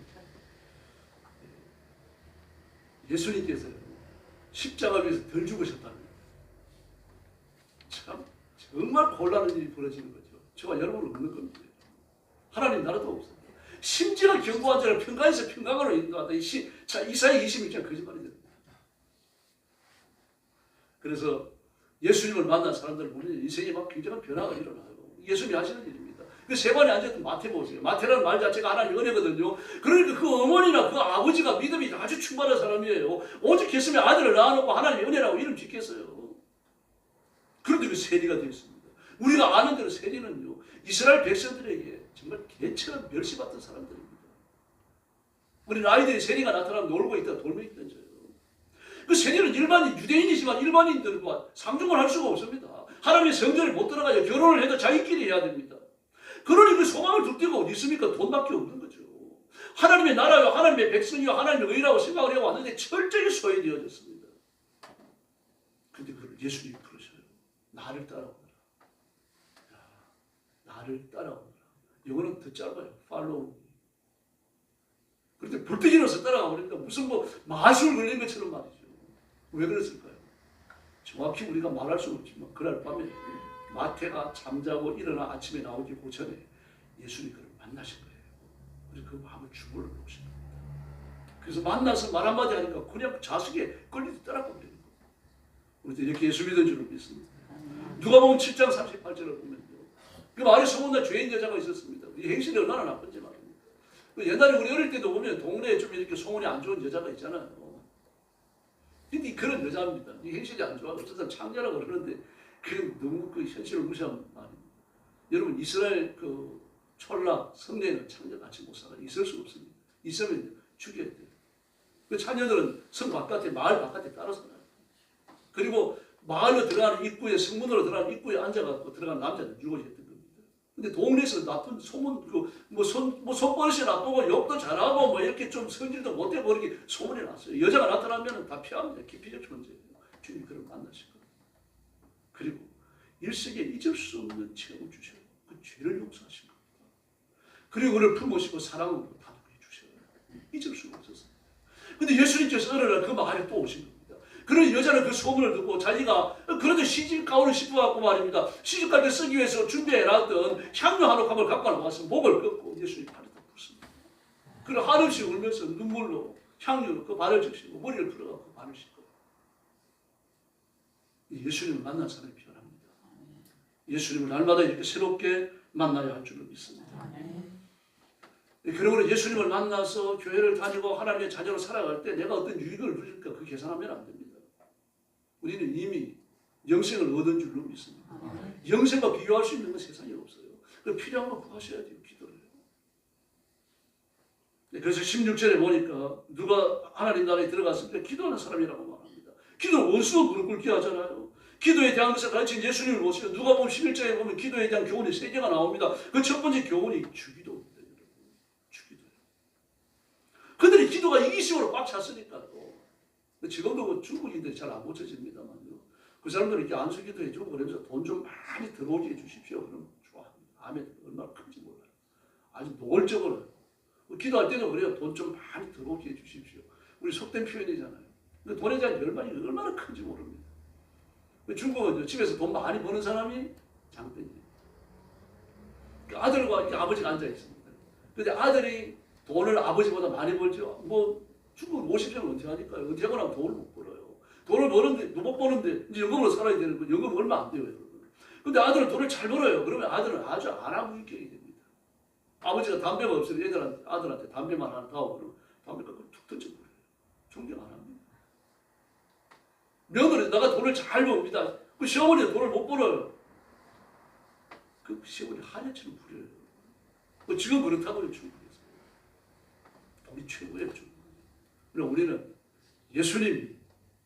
예수님께서 십자가 위에서 덜 죽으셨다는 참 정말 곤란한 일이 벌어지는 거죠. 저와 여러분은 없는 겁니다. 하나님 나라도 없습니다. 심지어 경고한 자를 평강에서 평강으로 인도한다. 이사야 26장 거짓말이죠. 그래서 예수님을 만난 사람들을 보면 인생에 막 굉장한 변화가 일어나요. 예수님이 하시는 일입니다. 그 세 번에 앉았던 마태 보세요. 마태라는 말 자체가 하나님 은혜거든요. 그러니까 그 어머니나 그 아버지가 믿음이 아주 충만한 사람이에요. 오직 했으면 아들을 낳아놓고 하나님의 은혜라고 이름 짓겠어요. 그런데 그 세리가 되었습니다. 우리가 아는 대로 세리는요, 이스라엘 백성들에게 정말 개처럼 멸시받던 사람들입니다. 우리 아이들이 세리가 나타나면 놀고 있다, 돌고 있던져요. 그 세리는 일반인, 유대인이지만 일반인들과 상종을 할 수가 없습니다. 하나님의 성전에 못 들어가요. 결혼을 해도 자기끼리 해야 됩니다. 그러니 그 소망을 둘 데가 어디 있습니까? 돈밖에 없는 거죠. 하나님의 나라요, 하나님의 백성이요, 하나님의 의라고 생각을 해왔는데 철저히 소외되어졌습니다. 근데 그걸 예수님이 부르셔요. 나를 따라오너라. 나를 따라오너라. 영어는 더 짧아요. follow me. 그런데 불떡 일어서 따라가버리니까 무슨 마술 걸린 것처럼 말이죠. 왜 그랬을까요? 정확히 우리가 말할 수는 없지만 그날 밤에 마태가 잠자고 일어나 아침에 나오기 전에 예수님이 그를 만나신 거예요. 그래서 그 마음을 주물러 놓으신 겁니다. 그래서 만나서 말 한마디 하니까 그냥 자석에 걸리듯 따라가 버리는 거예요. 우리도 이렇게 예수 믿은 줄을 믿습니다. 누가복음 7장 38절을 보면요. 그 마을에 소문난 죄인 여자가 있었습니다. 이 행실이 얼마나 나쁜지 말입니다. 옛날에 우리 어릴 때도 보면 동네에 좀 이렇게 소문이 안 좋은 여자가 있잖아요. 근데 그런 여자입니다. 이 행실이 안 좋아. 어떤 사람 창녀라고 그러는데 그 너무 그 현실을 무시한 말입니다. 여러분 이스라엘 그 촐라 성내에는 창녀같이 못 살아. 있을 수 없습니다. 있으면 죽여야 돼요. 그 창녀들은 성 바깥에 마을 바깥에 따라 살아요. 그리고 마을로 들어가는 입구에 성문으로 들어가는 입구에 앉아갖고 들어가는 남자는 유혹했던 겁니다. 근데 동네에서 나쁜 소문 손버릇이 나쁘고 욕도 잘하고 뭐 이렇게 좀 성질도 못되고 이렇게 소문이 났어요. 여자가 나타나면 다 피합니다. 기피적 존재예요. 주님 그를 만나실 겁니다. 그리고 일생에 잊을 수 없는 체험을 주셔요. 그 죄를 용서하신 겁니다. 그리고 그를 품으시고 사랑으로 다독해 주셔요. 잊을 수가 없었어요. 근데 예수님께서 어느 날 그 마을에 또 오신 겁니다. 그런 여자는 그 소문을 듣고 자기가 그래도 시집 가오를 싶어갖고 말입니다. 시집 갈 때 쓰기 위해서 준비해놨던 향료 한 옥합을 갖고 나와서 목을 꺾고 예수님 발에다 붓습니다. 그리고 한없이 울면서 눈물로 향료로 그 발을 적시고 머리를 풀어갖고 발을 씻고 예수님을 만난 사람이 변합니다. 예수님을 날마다 이렇게 새롭게 만나야 할 줄을 믿습니다. 그러므로 예수님을 만나서 교회를 다니고 하나님의 자녀로 살아갈 때 내가 어떤 유익을 누릴까 그 계산하면 안 됩니다. 우리는 이미 영생을 얻은 줄로 믿습니다. 영생과 비교할 수 있는 건 세상에 없어요. 필요한 거 구하셔야 돼요. 기도를. 그래서 16절에 보니까 누가 하나님 나라에 들어갔을 때 기도하는 사람이라고 말합니다. 기도는 원수가 무릎 꿇게 하잖아요. 기도에 대한 것을 가르친 예수님을 보세요. 누가 보면 11장에 보면 기도에 대한 교훈이 3개가 나옵니다. 그 첫 번째 교훈이 주기도입니다. 주기도예요. 그들이 기도가 이기심으로 꽉 찼으니까요. 지금도 중국인들이 잘 안 고쳐집니다만요. 그 사람들은 이렇게 안수기도 해주고 그러면서 돈 좀 많이 들어오게 해주십시오. 그러면 좋아합니다. 아멘. 얼마나 큰지 몰라요. 아주 노골적으로. 기도할 때도 그래요. 돈 좀 많이 들어오게 해주십시오. 우리 속된 표현이잖아요. 근데 돈에 대한 열망이 얼마나 큰지 모릅니다. 중국은 집에서 돈 많이 버는 사람이 장땡이에요. 아들과 이렇게 아버지가 앉아 있습니다. 근데 아들이 돈을 아버지보다 많이 벌죠. 중국은 50년 은퇴하니까요. 은퇴하고 나면 돈을 못 벌어요. 돈을 버는데, 못 버는데, 이제 연금으로 살아야 되는 거, 연금 얼마 안 돼요, 여러분. 근데 아들은 돈을 잘 벌어요. 그러면 아들은 아주 안하무인격이 됩니다. 아버지가 담배가 없으면 아들한테 담배만 하나 타고 그러면 담배가 툭 던져버려요. 존경 안 합니다. 며느리, 내가 돈을 잘 법니다. 그 시어머니는 돈을 못 벌어요. 그 시어머니 하녀처럼 부려요. 지금 그렇다고요, 중국에서. 돈이 최고예요, 중국. 우리는 예수님이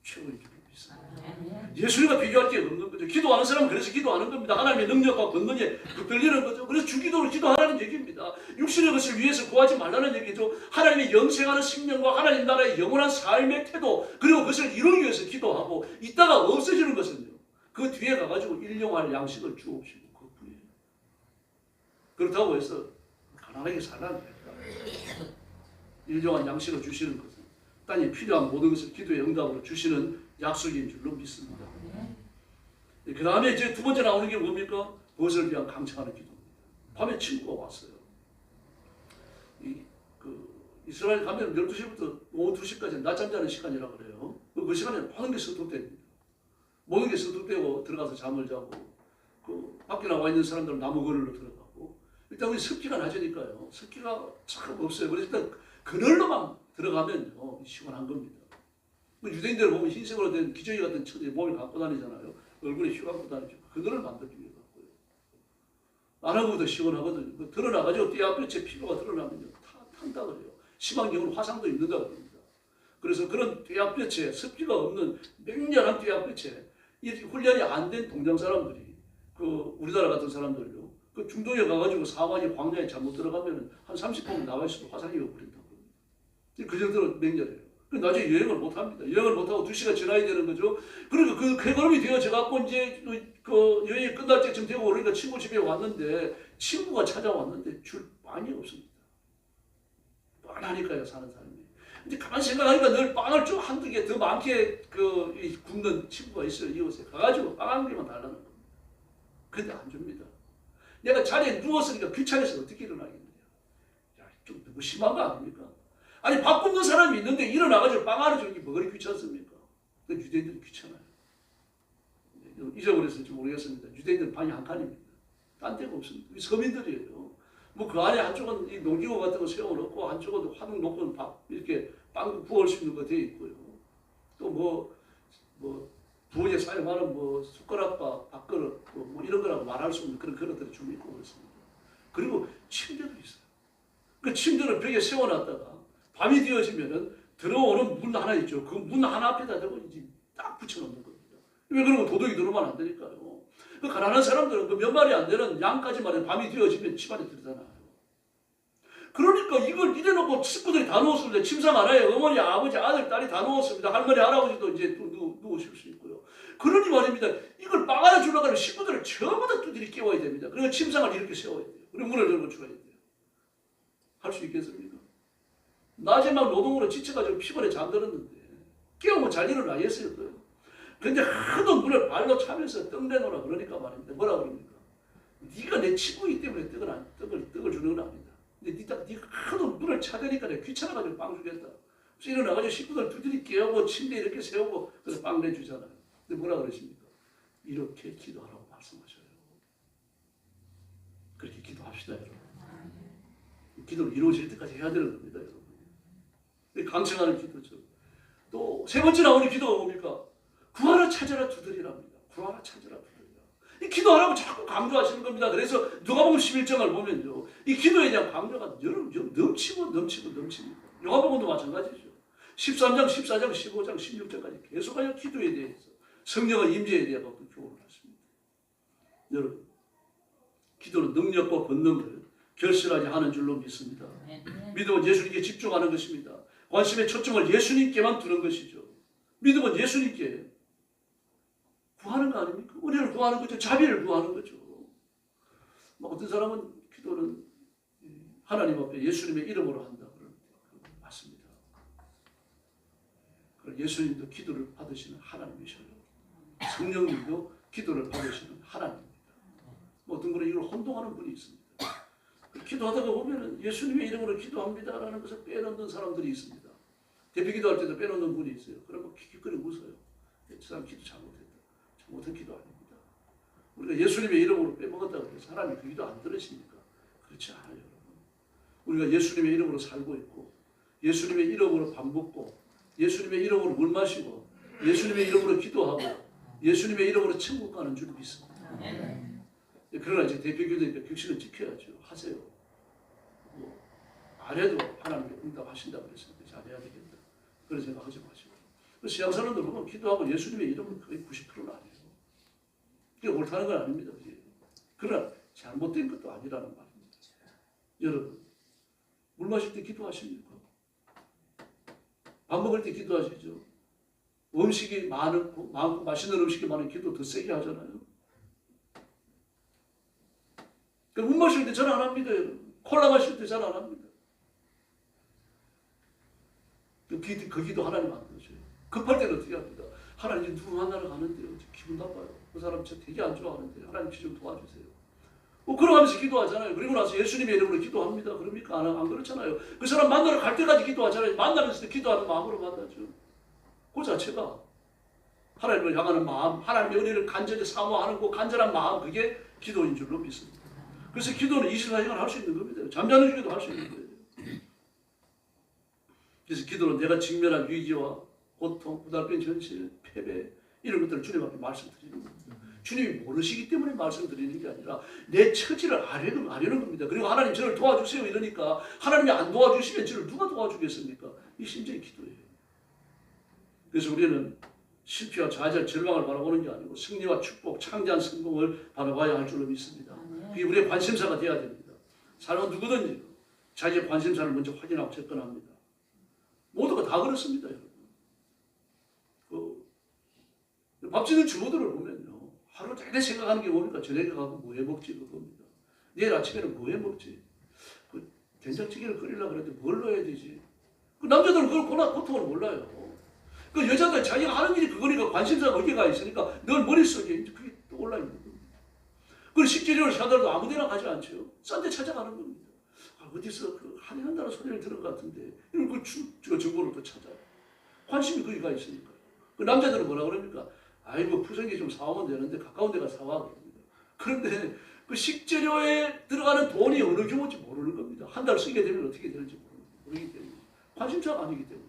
최고의 줄로 믿습니다. 예수님과 비교할 게 없는 거죠. 기도하는 사람은 그래서 기도하는 겁니다. 하나님의 능력과 권능에 붙들리는 거죠. 그래서 주기도를 기도하라는 얘기입니다. 육신의 것을 위해서 구하지 말라는 얘기죠. 하나님의 영생하는 생명과 하나님 나라의 영원한 삶의 태도, 그리고 그것을 이루기 위해서 기도하고, 있다가 없어지는 것은요, 그 뒤에 가가지고 일용할 양식을 주옵시고 그뿐이에요. 그렇다고 해서 가난하게 살라는 거예요. 일용할 양식을 주시는 것은 땅에 필요한 모든 것을 기도의 응답으로 주시는 약속인 줄로 믿습니다. 그 다음에 이제 두 번째 나오는 게 뭡니까? 그것을 위한 강청하는 기도입니다. 밤에 친구가 왔어요. 이스라엘 가면 12시부터 오후 2시까지 낮잠 자는 시간이라고 그래요. 그 시간에 모든 게 서독됩니다. 모든 게 서독되고 들어가서 잠을 자고, 그 밖에 나와 있는 사람들은 나무 그늘로 들어가고, 일단 우리 습기가 낮으니까요. 습기가 참 없어요. 그래서 일단 그늘로만 들어가면 시원한 겁니다. 유대인들 보면 흰색으로 된 기저귀 같은 천에 몸을 갖고 다니잖아요. 얼굴에 휘 갖고 다니죠. 그늘을 만들기 위해 갖고요. 안 하고도 시원하거든요. 드러나가지고 띠아볕에 피부가 드러나면요, 탄다 그래요. 심한 경우는 화상도 입는다 그럽니다. 그래서 그런 띠아볕에 습기가 없는 맹렬한 띠아볕에 이 훈련이 안 된 동양 사람들이, 그 우리나라 같은 사람들요, 그 중동에 가가지고 사막의 광야에 잘못 들어가면 한 30분 나와 있어도 화상이 오버린다고. 그 정도로 맹렬해요. 나중에 여행을 못 합니다. 여행을 못 하고 2시간 지나야 되는 거죠. 그러니까 그 쾌걸음이 되어져 갖고 이제 그 여행이 끝날 때쯤 되고 그러니까 친구 집에 왔는데, 친구가 찾아왔는데 줄 빵이 없습니다. 뻔하니까요, 사는 사람이. 근데 가만히 생각하니까 늘 빵을 좀 한두 개 더 많게 굽는 친구가 있어요. 이곳에 가가지고 빵 한 개만 달라는 겁니다. 근데 안 줍니다. 내가 자리에 누웠으니까 귀찮아서 어떻게 일어나겠느냐. 야, 좀 너무 심한 거 아닙니까? 아니, 밥 굽는 사람이 있는데 일어나가지고 빵 하나 주는 게 뭐 그리 귀찮습니까? 근데 유대인들은 귀찮아요. 잊어버렸을지 모르겠습니다. 유대인들은 방이 한 칸입니다. 딴 데가 없습니다. 서민들이에요. 뭐 그 안에 한쪽은 이 농기구 같은 거 세워놓고, 한쪽은 화분 놓고 밥 이렇게 빵 구울 수 있는 거 돼 있고요. 또 뭐 부엌에 사용하는 뭐 숟가락과 밥그릇 뭐 이런 거라고 말할 수 없는 그런 그릇들이 좀 있고 그렇습니다. 그리고 침대도 있어요. 그 침대를 벽에 세워놨다가 밤이 되어지면은 들어오는 문 하나 있죠. 그 문 하나 앞에다 대고 이제 딱 붙여놓는 겁니다. 왜 그러면 도둑이 들어오면 안 되니까요. 그 가난한 사람들은 그 몇 마리 안 되는 양까지만 밤이 되어지면 집안에 들잖아요. 그러니까 이걸 이래놓고 식구들이 다 누웠습니다. 침상 하나에 어머니, 아버지, 아들, 딸이 다 누웠습니다. 할머니, 할아버지도 이제 누우실 수 있고요. 그러니 말입니다. 이걸 빵 하나 주려고 하면 식구들을 전부 다 두드리 깨워야 됩니다. 그리고 침상을 이렇게 세워야 돼요. 그리고 문을 열고 줘야 돼요. 할 수 있겠습니까? 낮에 막 노동으로 지쳐가지고 피곤해 잠들었는데 깨우면 잘 일어나겠어요. 그런데 하도 문을 발로 차면서 떡 내놓으라 그러니까 말입니다. 뭐라 그럽니까? 네가 내 친구이기 때문에 떡을 주는 건 아니다. 근데 네가 하도 문을 차대니까 내가 귀찮아가지고 빵 주겠다. 그래서 일어나가지고 식구들 두드리 깨우고 침대 이렇게 세우고 그래서 빵 내주잖아요. 근데 뭐라 그러십니까? 이렇게 기도하라고 말씀하셔요. 그렇게 기도합시다, 여러분. 기도를 이루어질 때까지 해야 되는 겁니다, 여러분. 강청하는 기도죠. 또 세 번째 나오는 기도가 뭡니까? 구하라 찾아라 두드리랍니다. 구하라 찾아라 두드리라. 이 기도하라고 자꾸 강조하시는 겁니다. 그래서 누가복음 11장을 보면요, 이 기도에 대한 강조가 넘치고 넘칩니다. 요한복음도 마찬가지죠. 13장, 14장, 15장, 16장까지 계속하여 기도에 대해서 성령의 임재에 대해 갖고 교훈을 하십니다. 여러분, 기도는 능력과 권능을 결실하게 하는 줄로 믿습니다. 믿음은 예수님께 집중하는 것입니다. 관심의 초점을 예수님께만 두는 것이죠. 믿음은 예수님께 구하는 거 아닙니까? 은혜를 구하는 거죠. 자비를 구하는 거죠. 어떤 사람은 기도는 하나님 앞에 예수님의 이름으로 한다 그러는데 맞습니다. 예수님도 기도를 받으시는 하나님이셔요. 성령님도 기도를 받으시는 하나님입니다. 어떤 분은 이걸 혼동하는 분이 있습니다. 기도하다가 보면 예수님의 이름으로 기도합니다라는 것을 빼놓는 사람들이 있습니다. 대표 기도할 때도 빼놓는 분이 있어요. 그러면 킥킥거리고 웃어요. 저 사람 기도 잘못했다. 잘못한 기도 아닙니다. 우리가 예수님의 이름으로 빼먹었다고 해서 하나님이 그 기도 안 들으십니까? 그렇지 않아요, 여러분. 우리가 예수님의 이름으로 살고 있고, 예수님의 이름으로 밥 먹고, 예수님의 이름으로 물 마시고, 예수님의 이름으로 기도하고, 예수님의 이름으로 천국 가는 줄 믿습니다. 그러나 이제 대표교회니까 격식을 지켜야죠. 하세요. 안 해도 하나님께 응답하신다고 그랬으니까 잘해야 되겠다. 그런 생각하지 마시고. 그 신앙사람들 보면 기도하고 예수님의 이름은 거의 90%는 아니에요. 그게 옳다는 건 아닙니다. 그게. 그러나 잘못된 것도 아니라는 말입니다. 여러분, 물 마실 때 기도하십니까? 밥 먹을 때 기도하시죠? 음식이 많고 맛있는 음식이 많은 기도 더 세게 하잖아요. 물 마실 때 잘 안 합니다. 여러분. 콜라 마실 때 잘 안 합니다. 그 기도 하나님 안 들으셔요. 급할 때는 어떻게 합니다. 하나님 누구 만나러 가는데요. 기분 나빠요. 그 사람 저 되게 안 좋아하는데 하나님 좀 도와주세요. 그러면서 기도하잖아요. 그리고 나서 예수님의 이름으로 기도합니다. 그럽니까? 안 그렇잖아요. 그 사람 만나러 갈 때까지 기도하잖아요. 만나면서 기도하는 마음으로 만나죠. 그 자체가 하나님을 향하는 마음, 하나님의 은혜를 간절히 사모하는 그 간절한 마음, 그게 기도인 줄로 믿습니다. 그래서 기도는 24시간 할 수 있는 겁니다. 잠자는 중에도 할 수 있는 거예요. 그래서 기도는 내가 직면한 위기와 고통, 부달픈 현실, 패배 이런 것들을 주님 앞에 말씀드리는 겁니다. 주님이 모르시기 때문에 말씀드리는 게 아니라 내 처지를 아려는 겁니다. 그리고 하나님 저를 도와주세요 이러니까 하나님이 안 도와주시면 저를 누가 도와주겠습니까? 이 심정이 기도예요. 그래서 우리는 실패와 좌절, 절망을 바라보는 게 아니고 승리와 축복, 창대한 성공을 바라봐야 할 줄로 믿습니다. 그게 우리의 관심사가 되어야 됩니다. 사람은 누구든지 자기의 관심사를 먼저 확인하고 접근합니다. 모두가 다 그렇습니다. 여러분. 밥 짓는 주부들을 보면요. 하루 내내 생각하는 게 뭡니까? 저녁에 가고 뭐 해 먹지 그겁니다. 내일 아침에는 뭐 해 먹지? 그 된장찌개를 끓이려고 그랬는데 뭘 넣어야 되지? 그 남자들은 그걸 고통을 몰라요. 그 여자들 자기가 하는 일이 그거니까 관심사가 거기가 있으니까 늘 머릿속에 그게 떠올라 있는 겁니다. 그리고 식재료를 사더라도 아무 데나 가지 않죠. 싼 데 찾아가는 겁니다. 어디서 그 할인한다는 소리를 들은 것 같은데 이런 그 정보를 또 찾아요. 관심이 거기가 있으니까. 그 남자들은 뭐라 그럽니까? 아이고 푸성기 좀 사오면 되는데 가까운 데가 사와 그럽니다. 그런데 그 식재료에 들어가는 돈이 어느 규모인지 모르는 겁니다. 한 달 쓰게 되면 어떻게 되는지 모르기 때문에. 관심사가 아니기 때문에.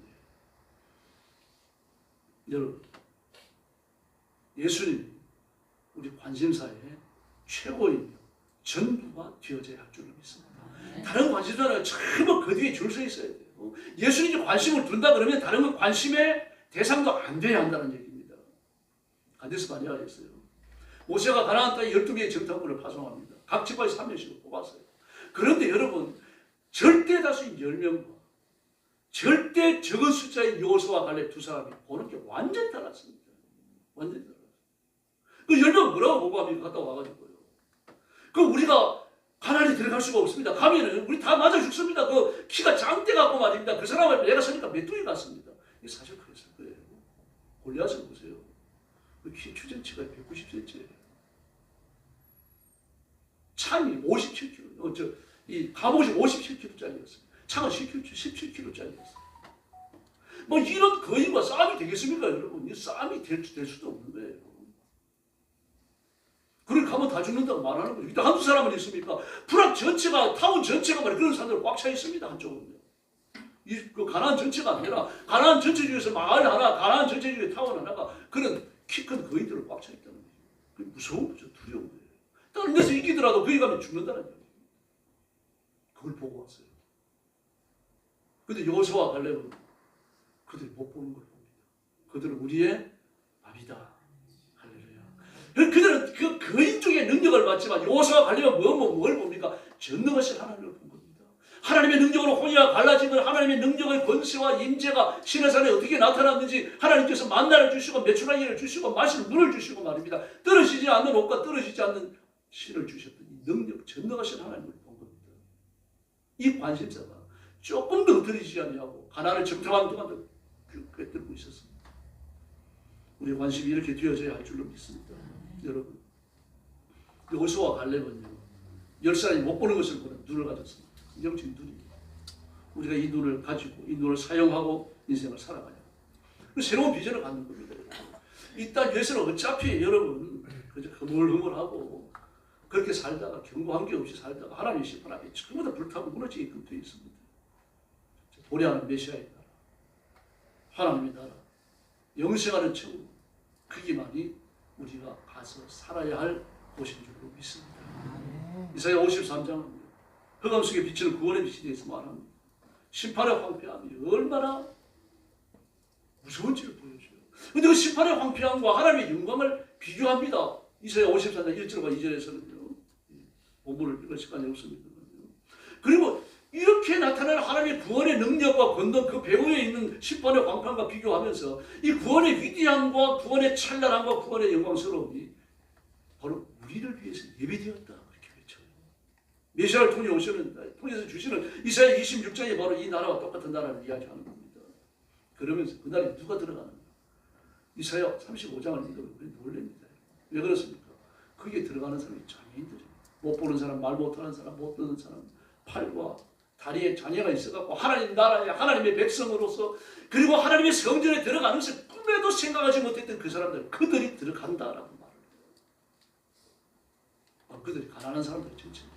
여러분, 예수님이 우리 관심사의 최고이며 전부가 되어져야 할 줄로 믿습니다. 다른 관심사는 전부 그 뒤에 줄 서 있어야 돼요. 예수님이 관심을 둔다 그러면 다른 건 관심의 대상도 안 돼야 한다는 얘기입니다. 안 돼서 많이 알겠어요. 모세가 가나안 땅에 12개의 정탐꾼을 파송합니다. 각 지파에 3명씩을 뽑았어요. 그런데 여러분, 절대 다수인 10명과 절대 적은 숫자의 여호수아와 갈렙 두 사람이 보는 게 완전히 달랐습니다. 완전히 달랐어요. 그 10명 뭐라고 보고합니까? 갔다 와가지고요. 그 우리가 가나안에 들어갈 수가 없습니다. 가면은 우리 다 맞아 죽습니다. 그 키가 장대 같고 말입니다. 그 사람을 내가 서니까 메뚜기 같습니다. 이게 사실 그랬을 거예요. 골리앗을 보세요. 그 키 추정치가 190cm예요. 창이 57kg, 이 갑옷이 57kg짜리였어요. 창은 17kg짜리였어요. 뭐 이런 거인과 싸움이 되겠습니까, 여러분? 이 싸움이 될 수도 없는 거예요. 그걸 가면 다 죽는다고 말하는 거죠. 일단 한두 사람은 있습니까? 프락 전체가, 타운 전체가 말이야. 그런 사람들 꽉 차 있습니다, 한쪽은요. 그 가나안 전체가 아니라, 가나안 전체 중에서 마을 하나, 가나안 전체 중에 타운 하나가 그런 키 큰 거인들을 꽉 차 있다는 거죠. 그게 무서운 거죠, 두려운 거예요. 다른 데서 이기더라도 거기 가면 죽는다는 거예요. 그걸 보고 왔어요. 근데 여호수아와 갈렙은 그들이 못 보는 걸 봅니다. 그들은 우리의 밥이다. 할렐루야. 그들은 그 거인 중에 능력을 받지만 여호수아와 갈렙은 뭘 봅니까? 전능하신 하나님을 본 겁니다. 하나님의 능력으로 혼이와 갈라지는 하나님의 능력의 권세와 임재가 시내산에 어떻게 나타났는지 하나님께서 만나를 주시고 메추라기를 주시고 마실 물을 주시고 말입니다. 떨어지지 않는 옷과 떨어지지 않는 신을 주셨던 이 능력, 전능하신 하나님을 본 겁니다. 이 관심사가 조금 더 흐트러지지 않냐고 가나안을 정탐하는 동안도 꿰뚫고 있었습니다. 우리의 관심이 이렇게 되어져야 할 줄로 믿습니다. 여러분, 여호수아와 갈렙은요 10사람이 못 보는 것을 보는 눈을 가졌습니다. 영적인 눈입니다. 우리가 이 눈을 가지고 이 눈을 사용하고 인생을 살아가야 합니다. 새로운 비전을 갖는 겁니다. 이 땅 위에서는 어차피 여러분 그저 흐물흐물하고 그렇게 살다가 경고한 게 없이 살다가 하나님의 심판 앞에 전부 다 불타고 무너지게끔 되어 있습니다. 도래하는 메시아의 나라, 하나님의 나라, 영생하는 천국, 거기만이 우리가 가서 살아야 할 곳인 줄로 믿습니다. 이사야 53장은 흑암 속에 비치는 구원의 빛에 대해서 말합니다. 심판의 황폐함이 얼마나 무서운지를 보여줘요. 근데 그 심판의 황폐함과 하나님의 영광을 비교합니다. 이사야 54장 1절과 2절에서는요. 본문을 읽을 시간이 없습니다. 그리고 이렇게 나타나는 하나님의 구원의 능력과 권능 그 배후에 있는 심판의 황폐함과 비교하면서 이 구원의 위대함과 구원의 찬란함과 구원의 영광스러움이 바로 우리를 위해서 예배되었다. 그렇게 외쳐요. 메시아를 통해서 주시는 이사야 26장이 바로 이 나라와 똑같은 나라를 이야기하는 겁니다. 그러면서 그날에 누가 들어가는가? 이사야 35장을 읽으면 놀랍니다. 왜 그렇습니까? 거기에 들어가는 사람이 장애인들이에요. 못 보는 사람, 말 못하는 사람, 못 듣는 사람, 팔과 다리에 장애가 있어갖고 하나님 나라에 하나님의 백성으로서 그리고 하나님의 성전에 들어가면서 꿈에도 생각하지 못했던 그 사람들, 그들이 들어간다라고 말을 해요. 그들이 가난한 사람들이 전체입니다.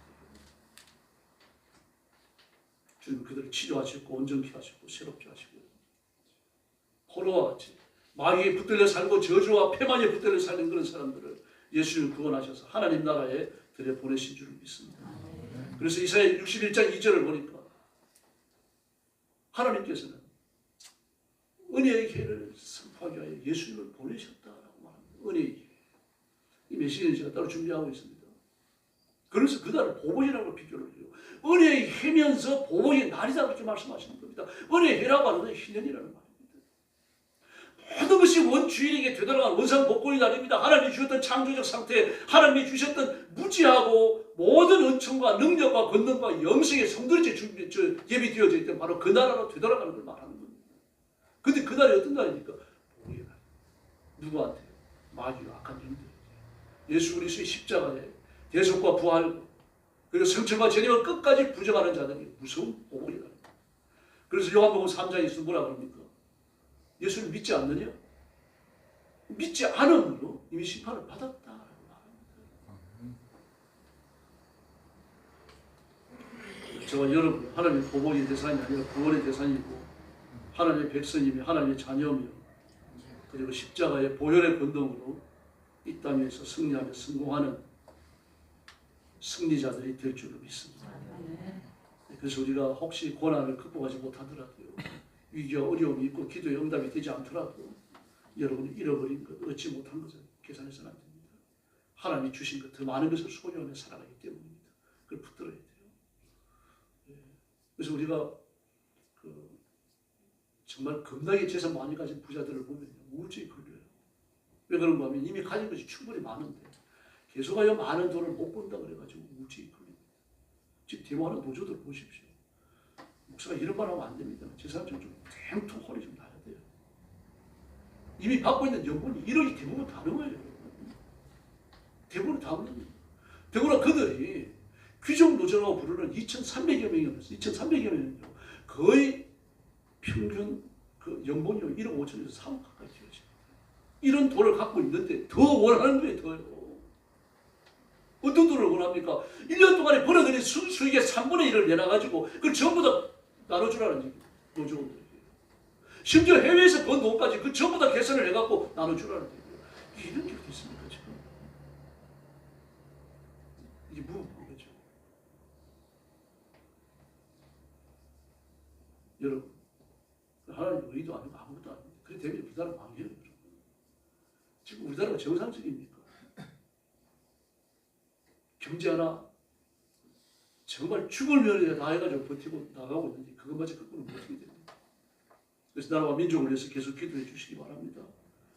주님 그들을 치료하시고 온전케 하시고 새롭게 하시고 포로와 같이 마귀에 붙들려 살고 저주와 패만에 붙들려 살는 그런 사람들을 예수님 구원하셔서 하나님 나라에 들여보내신 줄을 믿습니다. 그래서 이사야 61장 2절을 보니까 하나님께서는 은혜의 기회를 선포하기 위하여 예수님을 보내셨다라고 말합니다. 은혜의 기회. 이 메시지는 제가 따로 준비하고 있습니다. 그래서 그날을 보복이라고 비교를 해요. 은혜의 해면서 보복의 날이다 그렇게 말씀하시는 겁니다. 은혜의 해라고 하는 건 희년이라는 말입니다. 모든 것이 원주인에게 되돌아간 원상복권의 날입니다. 하나님이 주셨던 창조적 상태, 하나님이 주셨던 무지하고 모든 은총과 능력과 권능과 영생의 성들이 예비되어져 있던 바로 그 나라로 되돌아가는 걸 말하는 겁니다. 그런데 그 날이 어떤 날입니까? 복의 날. 누구한테? 마귀와 악한 영들. 예수 그리스도의 십자가에 대속과 부활 그리고 성천과 재림을 끝까지 부정하는 자들이 무서운 복의 날입니다. 그래서 요한복음 3장에서 뭐라 그럽니까? 예수를 믿지 않느냐? 믿지 않음으로 이미 심판을 받았다라고 말합니다. 저와 여러분, 하나님의 보복의 대상이 아니라 구원의 대상이고 하나님의 백성이며 하나님의 자녀며 그리고 십자가의 보혈의 권능으로 이 땅에서 승리하며 성공하는 승리자들이 될 줄로 믿습니다. 그래서 우리가 혹시 고난을 극복하지 못하더라도요. 위기와 어려움이 있고 기도의 응답이 되지 않더라도 여러분이 잃어버린 것, 얻지 못한 것을 계산해서는 안 됩니다. 하나님이 주신 것 더 많은 것을 소유하며 살아가기 때문입니다. 그걸 붙들어야 돼요. 그래서 우리가 정말 겁나게 재산 많이 가진 부자들을 보면 우울증이 걸려요. 왜 그런가 하면 이미 가진 것이 충분히 많은데 계속하여 많은 돈을 못 번다 그래가지고 우울증이 걸립니다. 지금 데모하는 노조들 보십시오. 목사가 이런 말 하면 안 됩니다. 재산 좀 탱통 허리 좀 나야 돼요. 이미 받고 있는 연봉이 1억이 대부분 다 넘어요. 대부분 다 넘어요. 더구나 그들이 귀족 노조라고 부르는 2,300여 명이었어요. 2,300여 명이요. 거의 평균 그 연봉이 1억 5천에서 3억 가까이 되어요. 이런 돈을 갖고 있는데 더 원하는 거예요. 더요. 어떤 돈을 원합니까? 1년 동안에 벌어들인 수익의 3분의 1을 내놔가지고 그걸 전부 다 나눠주라는 얘기예요. 노조원들에게. 심지어 해외에서 번 돈까지 그 전부 다 계산을 해갖고 나눠주라는 얘기예요. 이런 게 어디 있습니까 지금? 이게 무엇이죠? 여러분, 하나님의 의도 아니고 아무것도 아닙니다. 그래 되면 우리나라 망해요. 지금 우리나라가 정상적입니까? 경제 하나 정말 죽을 면에 다 해가지고 버티고 나가고 있는데 그것마저 극복을 못하게 됩니다. 그래서 나라와 민족을 위해서 계속 기도해 주시기 바랍니다.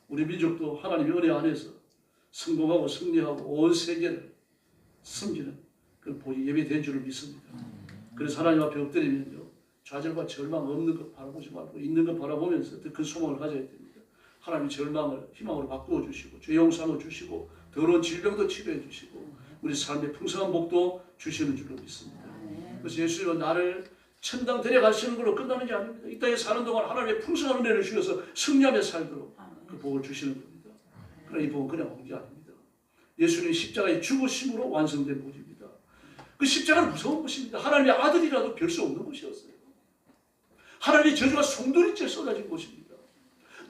우리 민족도 하나님의 은혜 안에서 성공하고 승리하고 온 세계를 섬기는 그런 복이 예비된 줄을 믿습니다. 그래서 하나님 앞에 엎드리면요. 좌절과 절망 없는 것 바라보지 말고 있는 것 바라보면서 더 큰 소망을 가져야 됩니다. 하나님이 절망을 희망으로 바꾸어 주시고 죄 용서하여 주시고 더러운 질병도 치료해 주시고 우리 삶의 풍성한 복도 주시는 줄로 믿습니다. 그래서 예수님은 나를 천당 데려가시는 걸로 끝나는 게 아닙니다. 이 땅에 사는 동안 하나님의 풍성한 은혜를 주셔서 승리하며 살도록 그 복을 주시는 겁니다. 그러나 이 복은 그냥 온 게 아닙니다. 예수님의 십자가의 죽으심으로 완성된 복입니다. 그 십자가는 무서운 것입니다. 하나님의 아들이라도 별 수 없는 것이었어요. 하나님의 저주가 송두리째 쏟아진 것입니다.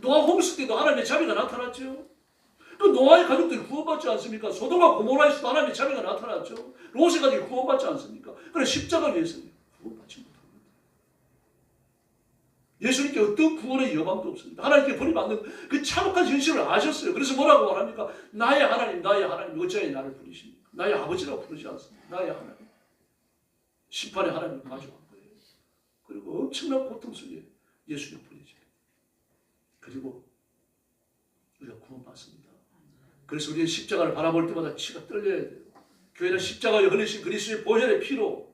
노아 홍수 때도 하나님의 자비가 나타났죠. 또 노아의 가족들이 구원받지 않습니까? 소돔과 고모라에서도 하나님의 자비가 나타났죠. 롯의 가족이 구원받지 않습니까? 그래 십자가 위에서는 구원받지 못합니다. 예수님께 어떤 구원의 여망도 없습니다. 하나님께 버림받는 그 참혹한 현실을 아셨어요. 그래서 뭐라고 말합니까? 나의 하나님, 나의 하나님, 어찌하여 나를 부르십니까? 나의 아버지라고 부르지 않습니다. 나의 하나님. 심판의 하나님을 가져간 거예요. 그리고 엄청난 고통 속에 예수님 보내죠. 그리고 우리가 구원받습니다. 그래서 우리는 십자가를 바라볼 때마다 치가 떨려야 돼요. 교회는 십자가에 흘리신 그리스도의 보혈의 피로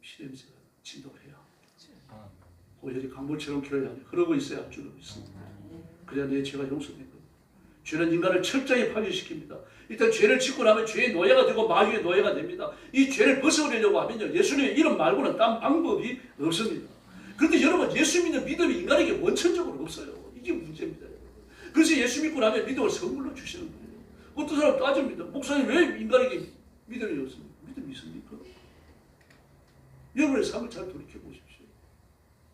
피 냄새가 진동해야 합니다. 보혈이 강물처럼 교회 안에 흐르고 있어야 할 줄로 믿습니다. 그래야 내 죄가 용서된 겁니다. 죄는 인간을 철저히 파괴시킵니다. 일단 죄를 짓고 나면 죄의 노예가 되고 마귀의 노예가 됩니다. 이 죄를 벗어버리려고 하면요, 예수님의 이름 말고는 딴 방법이 없습니다. 그런데 여러분, 예수 믿는 믿음이 인간에게 원천적으로 없어요. 이게 문제입니다. 그래서 예수 믿고 나면 믿음을 선물로 주시는 거예요. 어떤 사람 따집니다. 목사님, 왜 인간에게 믿음이 없습니까? 믿음이 있습니까? 여러분의 삶을 잘 돌이켜 보십시오.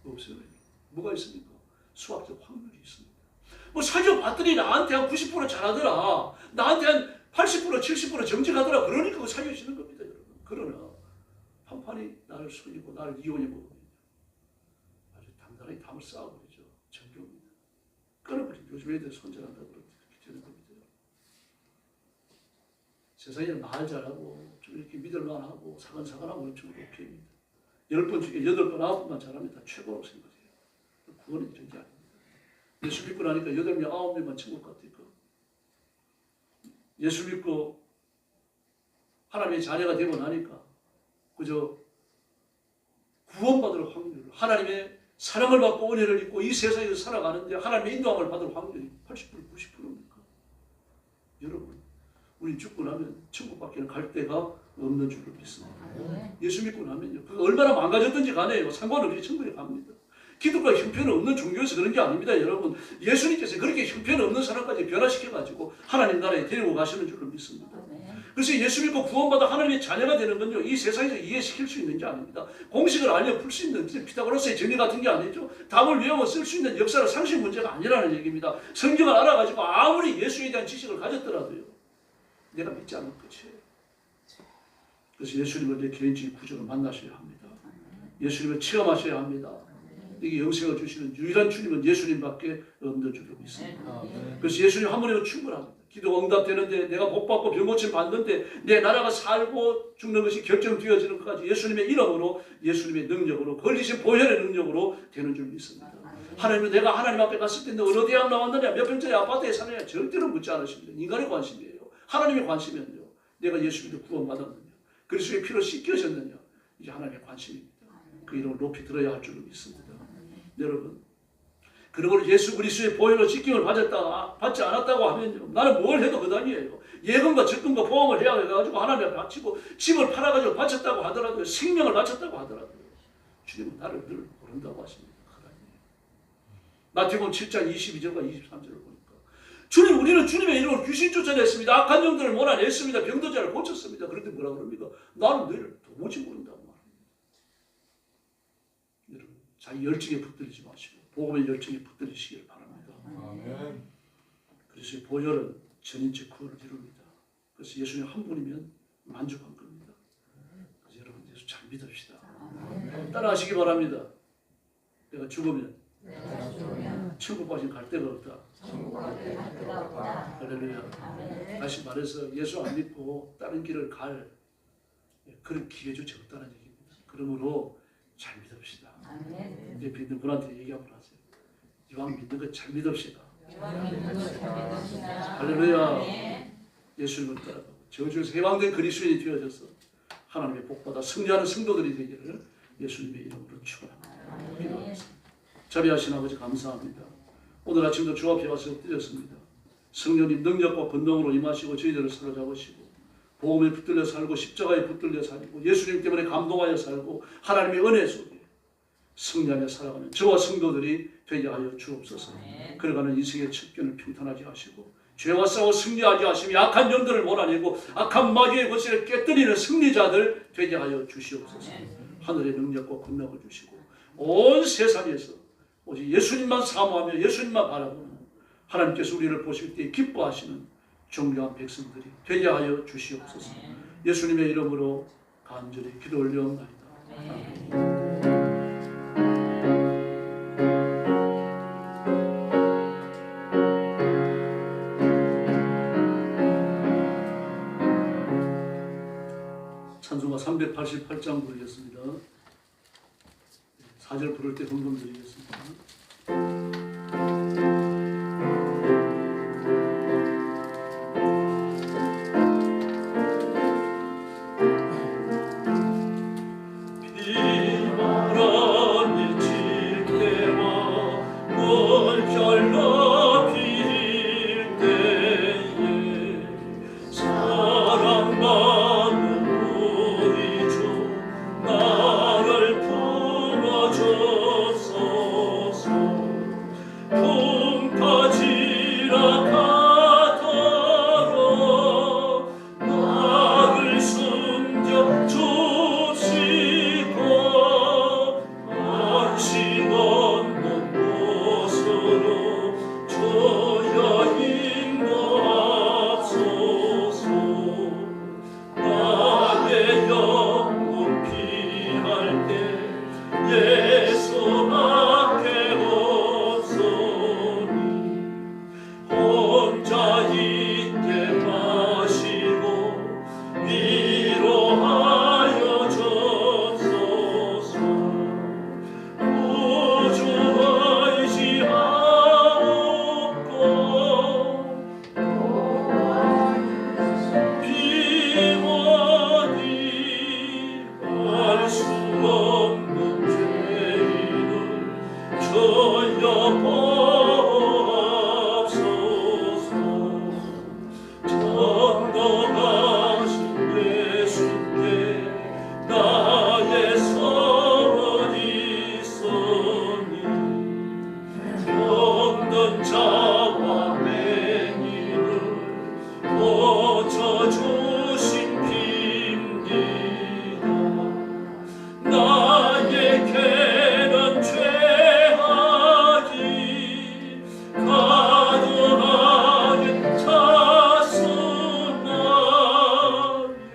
없어요. 뭐가 있습니까? 수학적 확률이 있습니다. 뭐 사귀어봤더니 나한테 한 90% 잘하더라, 나한테 한 80% 70% 정직하더라, 그러니까 사귀어지는 겁니다, 여러분. 그러나 한판이 나를 속이고 나를 이용해 먹으면 아주 단단하게 담을 쌓아버리죠. 정교입니다. 끊어버리죠. 요즘 애들 손절한다고 그렇게 되는 겁니다. 세상에는 말 잘하고 좀 이렇게 믿을만하고 사근사근하고 엄청 오케이입니다. 10번 중에 8번 9번만 잘하면 다 최고라고 생각해요. 그거는 이런 게 아닙니다. 예수 믿고 나니까 8명 9명만 천국 같으니까, 예수 믿고 하나님의 자녀가 되고 나니까 그저 구원받을 확률, 하나님의 사랑을 받고 은혜를 입고 이 세상에서 살아가는데 하나님의 인도함을 받을 확률이 80% 90%입니까? 여러분, 우리 죽고 나면 천국밖에는 갈 데가 없는 줄로 믿습니다. 예수 믿고 나면요, 그가 얼마나 망가졌든지 간에요, 상관없이 천국에 갑니다. 기독과 형편 없는 종교에서 그런 게 아닙니다. 여러분, 예수님께서 그렇게 형편 없는 사람까지 변화시켜가지고 하나님 나라에 데리고 가시는 줄로 믿습니다. 그래서 예수 믿고 구원받아 하나님의 자녀가 되는 건요, 이 세상에서 이해시킬 수 있는 게 아닙니다. 공식을 알려 풀 수 있는 피타고라스의 정리 같은 게 아니죠. 답을 외워 쓸 수 있는 역사나 상식 문제가 아니라는 얘기입니다. 성경을 알아가지고 아무리 예수에 대한 지식을 가졌더라도요, 내가 믿지 않을 것이에요. 그래서 예수님을 내 개인적인 구조로 만나셔야 합니다. 예수님을 체험하셔야 합니다. 이게 영생을 주시는 유일한 주님은 예수님밖에 없는 줄로 믿습니다. 그래서 예수님 한 분이면 충분합니다. 기도가 응답되는데, 내가 복받고 병고침 받는데 내 나라가 살고 죽는 것이 결정되어지는 것까지 예수님의 이름으로, 예수님의 능력으로, 걸리신 보혈의 능력으로 되는 줄 믿습니다. 하나님은 내가 하나님 앞에 갔을 때 너 어느 대학 나왔느냐, 몇 평짜리 아파트에 사느냐 절대로 묻지 않으십니다. 인간의 관심이에요. 하나님의 관심이면요, 내가 예수 믿어 구원받았느냐, 그리스도의 피로 씻겨졌느냐, 이게 하나님의 관심입니다. 그 이름을 높이 들어야 할 줄로 믿습니다. 여러분, 그러므로 예수 그리스도의 보혈로 씻김을 받지 않았다고 하면요, 나는 뭘 해도 그단이에요. 예금과 적금과 보험을 해야 해가지고 하나님 앞에 바치고 집을 팔아가지고 바쳤다고 하더라도요, 생명을 바쳤다고 하더라도요, 주님은 나를 늘 모른다고 하십니다. 마태복음 7장 22절과 23절을 보니까, 주님, 우리는 주님의 이름으로 귀신 쫓아냈습니다. 악한 영들을 몰아냈습니다. 병도자를 고쳤습니다. 그런데 뭐라 그럽니까? 나는 너를 도무지 모른다고 말합니다. 여러분, 자기 열정에 붙들리지 마시고 복음의 열정에 붙들리시길 바랍니다. 아멘. 그래서 보혈은 전인체 구원을 이룹니다. 그래서 예수님 한 분이면 만족한 겁니다. 그래서 여러분, 예수 잘 믿읍시다. 따라하시기 바랍니다. 내가 죽으면 천국까지 갈 데가 없다. 할렐루야. 다시 말해서 예수 안 믿고 다른 길을 갈 그런 기회조차 없다는 얘기입니다. 그러므로 잘 믿읍시다. 이제 믿는 분한테 얘기 한번 하세요. 이왕 믿는 거 잘 믿읍시다. 할렐루야. 예수님을 따라가고 저주에서 해방된 그리스도인이 되어져서 하나님의 복받아 승리하는 성도들이 되기를 예수님의 이름으로 축원합니다. 기도하겠습니다. 자비하신 아버지, 감사합니다. 오늘 아침도 주 앞에 와서 엎드렸습니다. 성령님 능력과 권능으로 임하시고 저희들을 사로잡으시고 복음에 붙들려 살고 십자가에 붙들려 살고 예수님 때문에 감동하여 살고 하나님의 은혜 속에 승리하며 살아가는 저와 성도들이 되게 하여 주옵소서. 그러가는 인생의 척견을 평탄하게 하시고 죄와 싸워 승리하게 하시며 약한 영들을 몰아내고 악한 마귀의 거칠에 깨뜨리는 승리자들 되게 하여 주시옵소서. 하늘의 능력과 권능을 주시고 온 세상에서 오직 예수님만 사모하며 예수님만 바라보는 하나님께서 우리를 보실 때 기뻐하시는 존귀한 백성들이 되게 하여 주시옵소서. 예수님의 이름으로 간절히 기도 올려옵나이다. 아멘. 388장 부르겠습니다. 4절 부를 때 헌금 드리겠습니다. 비바람이 칠 때와 물결로 빌 때에 사랑받는 우리 주 나를 품어줬소서. 품까지라 가도록 나를 숨겨 주시고 안식 없는 곳으로 주여 인도하소서. 나의 영혼 피할 때 예수밖에 없소니 혼자 있게 마시고 위로하여 줬소서. 우주와 의지하옵고 비워니 알 수 없는 죄인을 주여 보옵소서. 전도하신 예수께 나의 소원이 있으니 병든 자와 맹인을 고쳐주신 핍니다. 나에게는 죄악이 가득하게 찼으나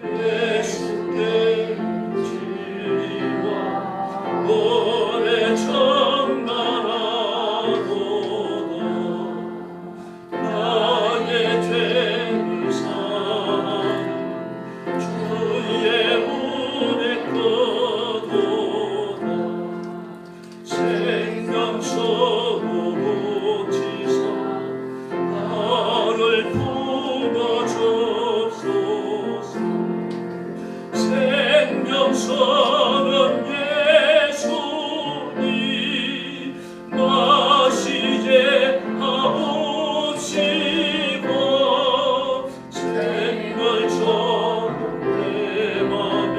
예수께 진리와 노래 전가하도다. 나의 죄를 사하는 주의 은혜 크도다. 생명수로 고치사 나를 품어주소서. 생명수는 예수님 마시게 하옵시고 생물 전내 맘에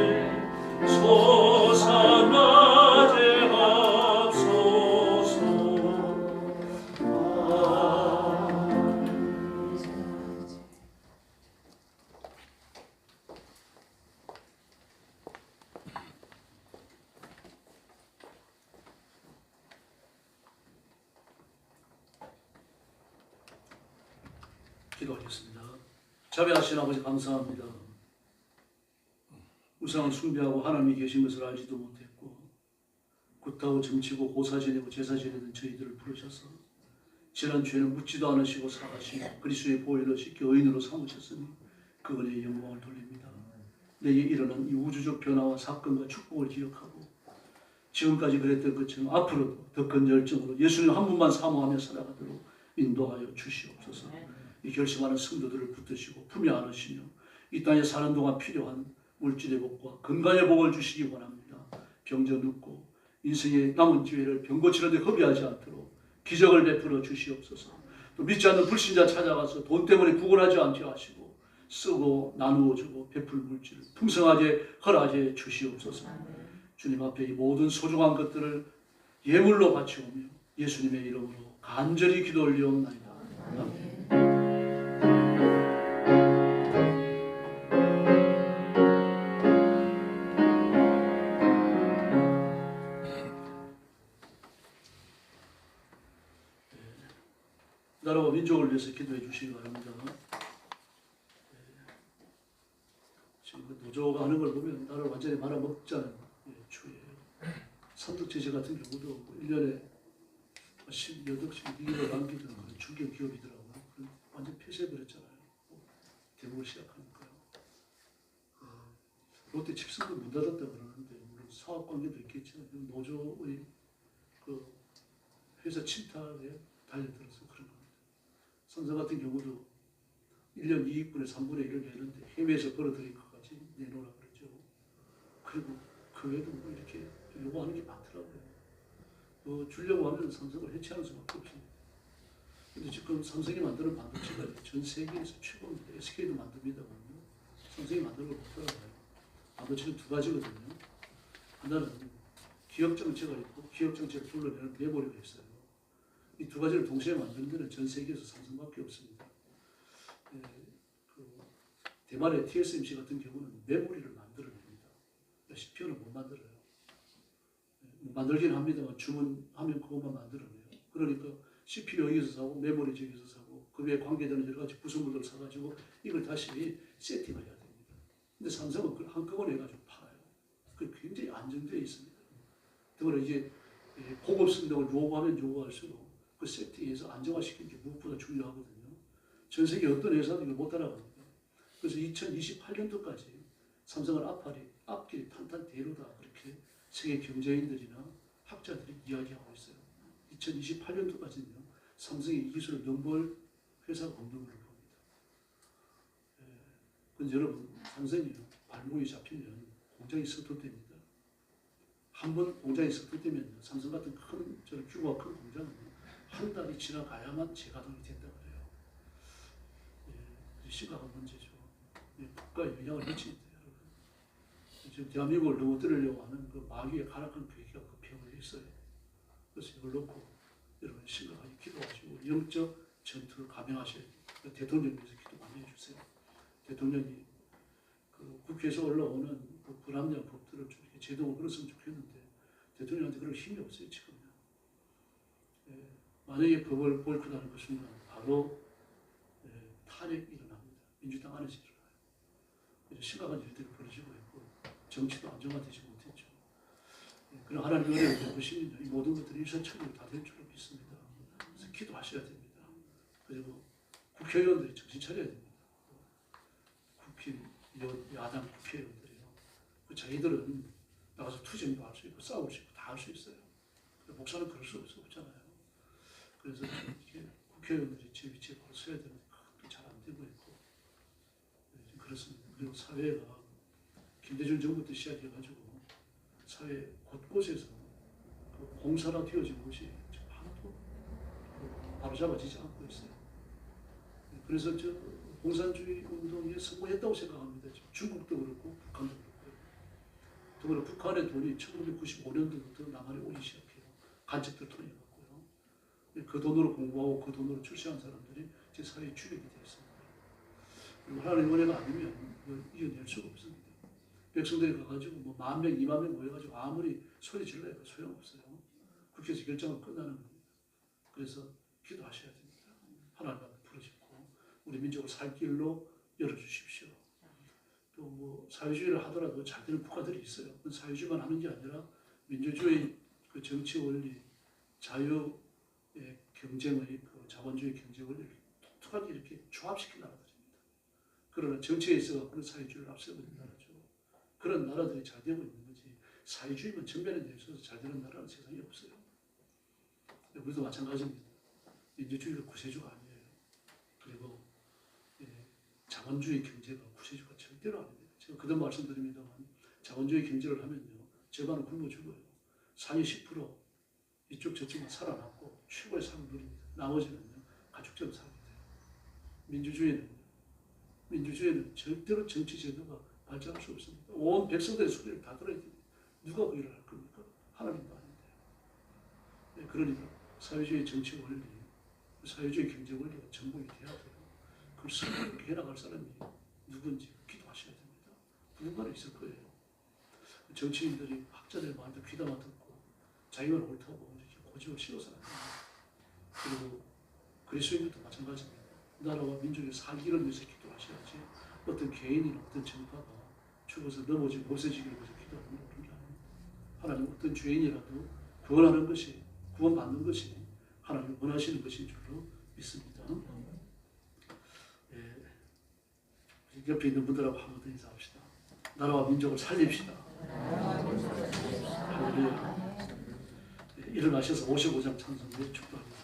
솟아나게 하옵소서. 기도하겠습니다. 자비하신 아버지 감사합니다. 우상을 숭배하고 하나님이 계신 것을 알지도 못했고 굿하고 점치고 고사 지내고 제사 지내던 저희들을 부르셔서 지난 죄는 묻지도 않으시고 사하시고 그리스도의 보혈로 씻겨 의인으로 삼으셨으니 그 은혜의 영광을 돌립니다. 내게 일어난 이 우주적 변화와 사건과 축복을 기억하고 지금까지 그랬던 것처럼 앞으로도 더 큰 열정으로 예수님 한 분만 사모하며 살아가도록 인도하여 주시옵소서. 이 결심하는 성도들을 붙드시고 품에 안으시며 이 땅에 사는 동안 필요한 물질의 복과 건강의 복을 주시기 원합니다. 병져 눕고 인생의 남은 기회를 병 고치는 데 허비하지 않도록 기적을 베풀어 주시옵소서. 또 믿지 않는 불신자 찾아가서 돈 때문에 구걸하지 않게 하시고 쓰고 나누어 주고 베풀 물질을 풍성하게 허락해 주시옵소서. 주님 앞에 이 모든 소중한 것들을 예물로 바치오며 예수님의 이름으로 간절히 기도 올리옵나이다. 아멘. 나라와 민족을 위해서 기도해 주시기 바랍니다. 지금 노조가 하는 걸 보면 나라를 완전히 말아먹자는 추예요. 삼덕제재 같은 경우도 1년에 10몇 억씩 이익을 남기던 그런 중견 기업이더라고요. 완전 폐쇄해버렸잖아요. 대목을 시작하니까요. 롯데 칙성도 문 닫았다 그러는데 물론 사업 관계도 있겠지만 노조의 그 회사 침탈에 달려들어서 그런 겁니다. 삼성 같은 경우도 1년 이익분의 3분의 1을 내는데 해외에서 벌어들일 것까지 내놓으라 그러죠. 그리고 그 외에도 뭐 이렇게 요구하는 게 많더라고요. 주려고 하면 삼성을 해체하는 수밖에 없습니다. 근데 지금 삼성이 만드는 반도체가 전 세계에서 최고입니다. SK도 만듭니다만요. 삼성이 만드는 걸 못 따라가요. 반도체는 두 가지거든요. 하나는 기업 정체가 있고 기업 정체를 둘러내는 메모리가 있어요. 이 두 가지를 동시에 만드는 데는 전 세계에서 삼성밖에 없습니다. 대만의 TSMC 같은 경우는 메모리를 만들어냅니다. CPU는 못 만들어요. 만들긴 합니다만 주문하면 그것만 만들어내요. 그러니까 CPU 여기서 사고 메모리 저기서 사고 그 외에 관계되는 여러 가지 구성물들을 사가지고 이걸 다시 세팅을 해야 됩니다. 근데 삼성은 그걸 한꺼번에 해가지고 팔아요. 그 굉장히 안정되어 있습니다. 더불어 이제 고급 성능을 요구하면 요구할수록 그 세팅해서 안정화시키는 게 무엇보다 중요하거든요. 전 세계 어떤 회사도 이걸 못 따라갑니다. 그래서 2028년도까지 삼성을 앞길이 탄탄대로다 그렇게 세계 경제인들이나 학자들이 이야기하고 있어요. 2028년도까지는요. 삼성의 기술을 넘볼 회사가 없는 걸로 봅니다. 그런데 여러분 삼성이요. 발목이 잡히면 공장이 서툴됩니다. 한 번 공장이 서툴되면 삼성 같은 큰 저런 규모가 큰 공장은 한 달이 지나가야만 재가동이 된다 그래요. 심각한 문제죠. 국가에 영향을 미칩니다. 여러분. 지금 대한민국을 넘어뜨리려고 하는 그 마귀의 가락한 계기가 급해오고 있어요. 그래서 이걸 놓고 여러분 심각하게 기도하시고 영적 전투를 감행하셔야 돼요. 대통령님께서 기도 많이 해주세요. 대통령이 그 국회에서 올라오는 그 불합리한 법들을 좀 이렇게 제동을 걸었으면 좋겠는데 대통령한테 그럴 힘이 없어요 지금요. 만약에 법을 보이콧하는 그 순간 바로 탄핵이 일어납니다. 민주당 안에서 일어나요. 심각한 일들이 벌어지고 있고 정치도 안정화되지 못했죠. 그럼 하나님의 은혜를 보시면 이 모든 것들이 일사천리로 다 될 줄로 믿습니다. 그래서 기도하셔야 됩니다. 그리고 국회의원들이 정신 차려야 됩니다. 야당 국회의원들이요. 자기들은 나가서 투쟁도 할 수 있고 싸울 수 있고 다 할 수 있어요. 목사는 그럴 수 없잖아요. 그래서 이렇게 국회의원들이 제 위치에 바로 서야 되는데 그것도 잘 안 되고 있고 그렇습니다. 그리고 사회가 김대중 정부 때 시작해가지고 사회 곳곳에서 그 공사라 되어진 곳이 지금 하나도 바로잡아지지 않고 있어요. 그래서 저 공산주의 운동에 성공했다고 생각합니다. 지금 중국도 그렇고 북한도 그렇고요. 더불어 북한의 돈이 1995년도부터 남한에 오기 시작해요. 간첩들 통해 갖고요. 그 돈으로 공부하고 그 돈으로 출세한 사람들이 제 사회에 주력이 되어 있습니다. 그리고 하나님의 은혜가 아니면 이겨낼 수가 없습니다. 백성들이 가가지고 뭐 10,000명, 20,000명 모여가지고 아무리 소리 질러야 소용없어요. 국회에서 결정은 끝나는 겁니다. 그래서 기도하셔야 됩니다. 하나님 앞에 부르짖고 우리 민족을 살 길로 열어주십시오. 또 뭐 사회주의를 하더라도 잘 되는 국가들이 있어요. 그건 사회주의만 하는 게 아니라 민주주의 그 정치 원리, 자유의 경쟁의 그 자본주의 경쟁 원리를 독특하게 이렇게 조합시킨 나라들입니다. 그러나 정치에 있어서는 사회주의를 앞세우고 있는 나라죠. 그런 나라들이 잘 되고 있는 거지. 사회주의만 전면에 내서서 잘 되는 나라는 세상에 없어요. 우리도 마찬가지입니다. 민주주의가 구세주가 아니에요. 그리고 자본주의 경제가 구세주가 절대로 아닙니다. 제가 그전 말씀드립니다만 자본주의 경제를 하면요. 절반은 굶어 죽어요. 상위 10% 이쪽 저쪽은 살아남고 최고의 삶을 누립니다. 나머지는요. 가축처럼 살게 돼요. 민주주의는 절대로 정치 제도가 발전할 수 없습니다. 온 백성들의 소리를 다 들어야 됩니다. 누가 그 일을 할 겁니까? 하나님도 아닌데. 그러니까 사회주의 정치 원리, 사회주의 경제 원리가 전복이 돼야 돼요. 그걸 성공하게 해나갈 사람이 누군지 기도하셔야 됩니다. 누군가는 있을 거예요. 정치인들이 학자들 말도 귀담아 듣고 자기만 옳다고 이렇게 고집을 씌워서 안 됩니다. 그리고 그리스도인들도 마찬가지입니다. 나라와 민족의 살기를 위해서 기도하셔야지 어떤 개인이나 어떤 정파가 죽어서 넘어지고 없어지기를 위해서 기도하는 그런 게 아닙니다. 하나님 어떤 죄인이라도 구원하는 것이 구원받는 것이 하나님 원하시는 것인 줄로 믿습니다. 옆에 있는 분들하고 한 번 더 인사합시다. 나라와 민족을 살립시다. 할렐루야. 일어나셔서 55장 찬송에 축도합니다.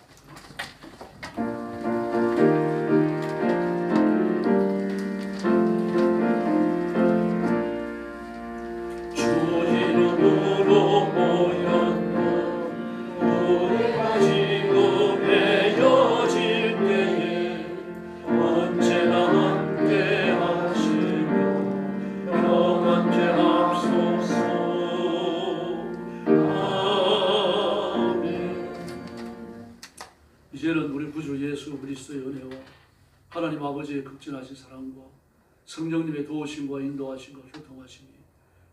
주 이름으로 모였고 우리가 지금 헤어질 때에 언제나 함께 하시며 평안케 하옵소서. 아멘. 이제는 우리 구주 예수 그리스도의 은혜와 하나님 아버지의 극진하신 사랑과 성령님의 도우심과 인도하심과 교통하심이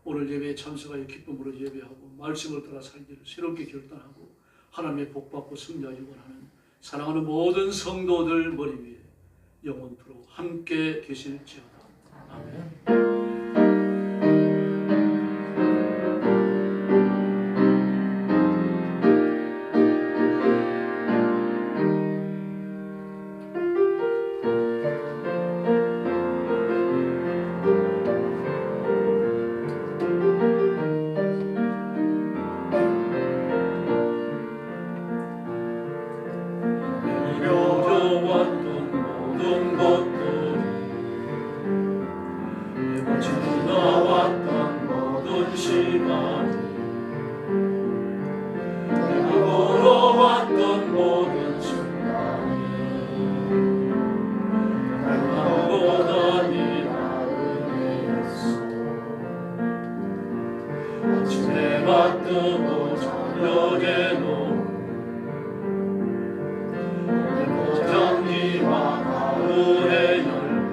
오늘 예배에 참석하여 기쁨으로 예배하고 말씀을 따라 살기를 새롭게 결단하고 하나님의 복받고 승리하기 원하는 사랑하는 모든 성도들 머리 위에 영원토록 함께 계실지어다. 아멘. 누려왔던 모든 것들이 내가 지나왔던 모든 시간이 내가 걸어왔던 모든 순간이 나보다 네가 은혜였어. 아침에 받들고 저녁에도 장기와 가을의 열매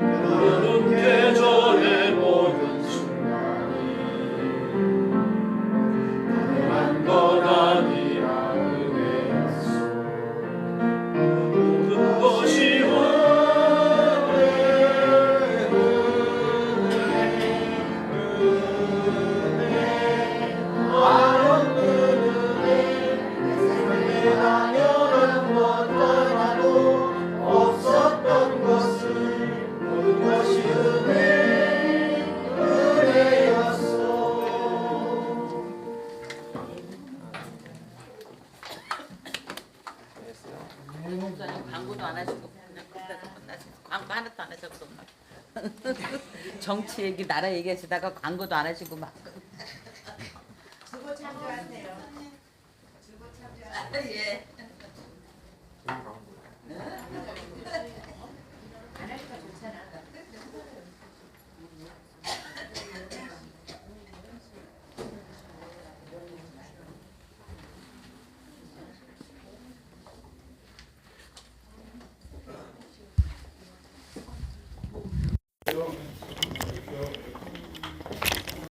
흐르는 계절의 모든 순간이 당연한 것 아니라 은혜였어. 모든 것이 당연한 것 하나도 없었던 것을 모든 것이 은혜였어. 목사님 광고도 안 하시고 그냥 끝내서 끝나시고 광고 하나도 안 하셨구만. 정치 얘기 나라 얘기하시다가 광고도 안 하시고 막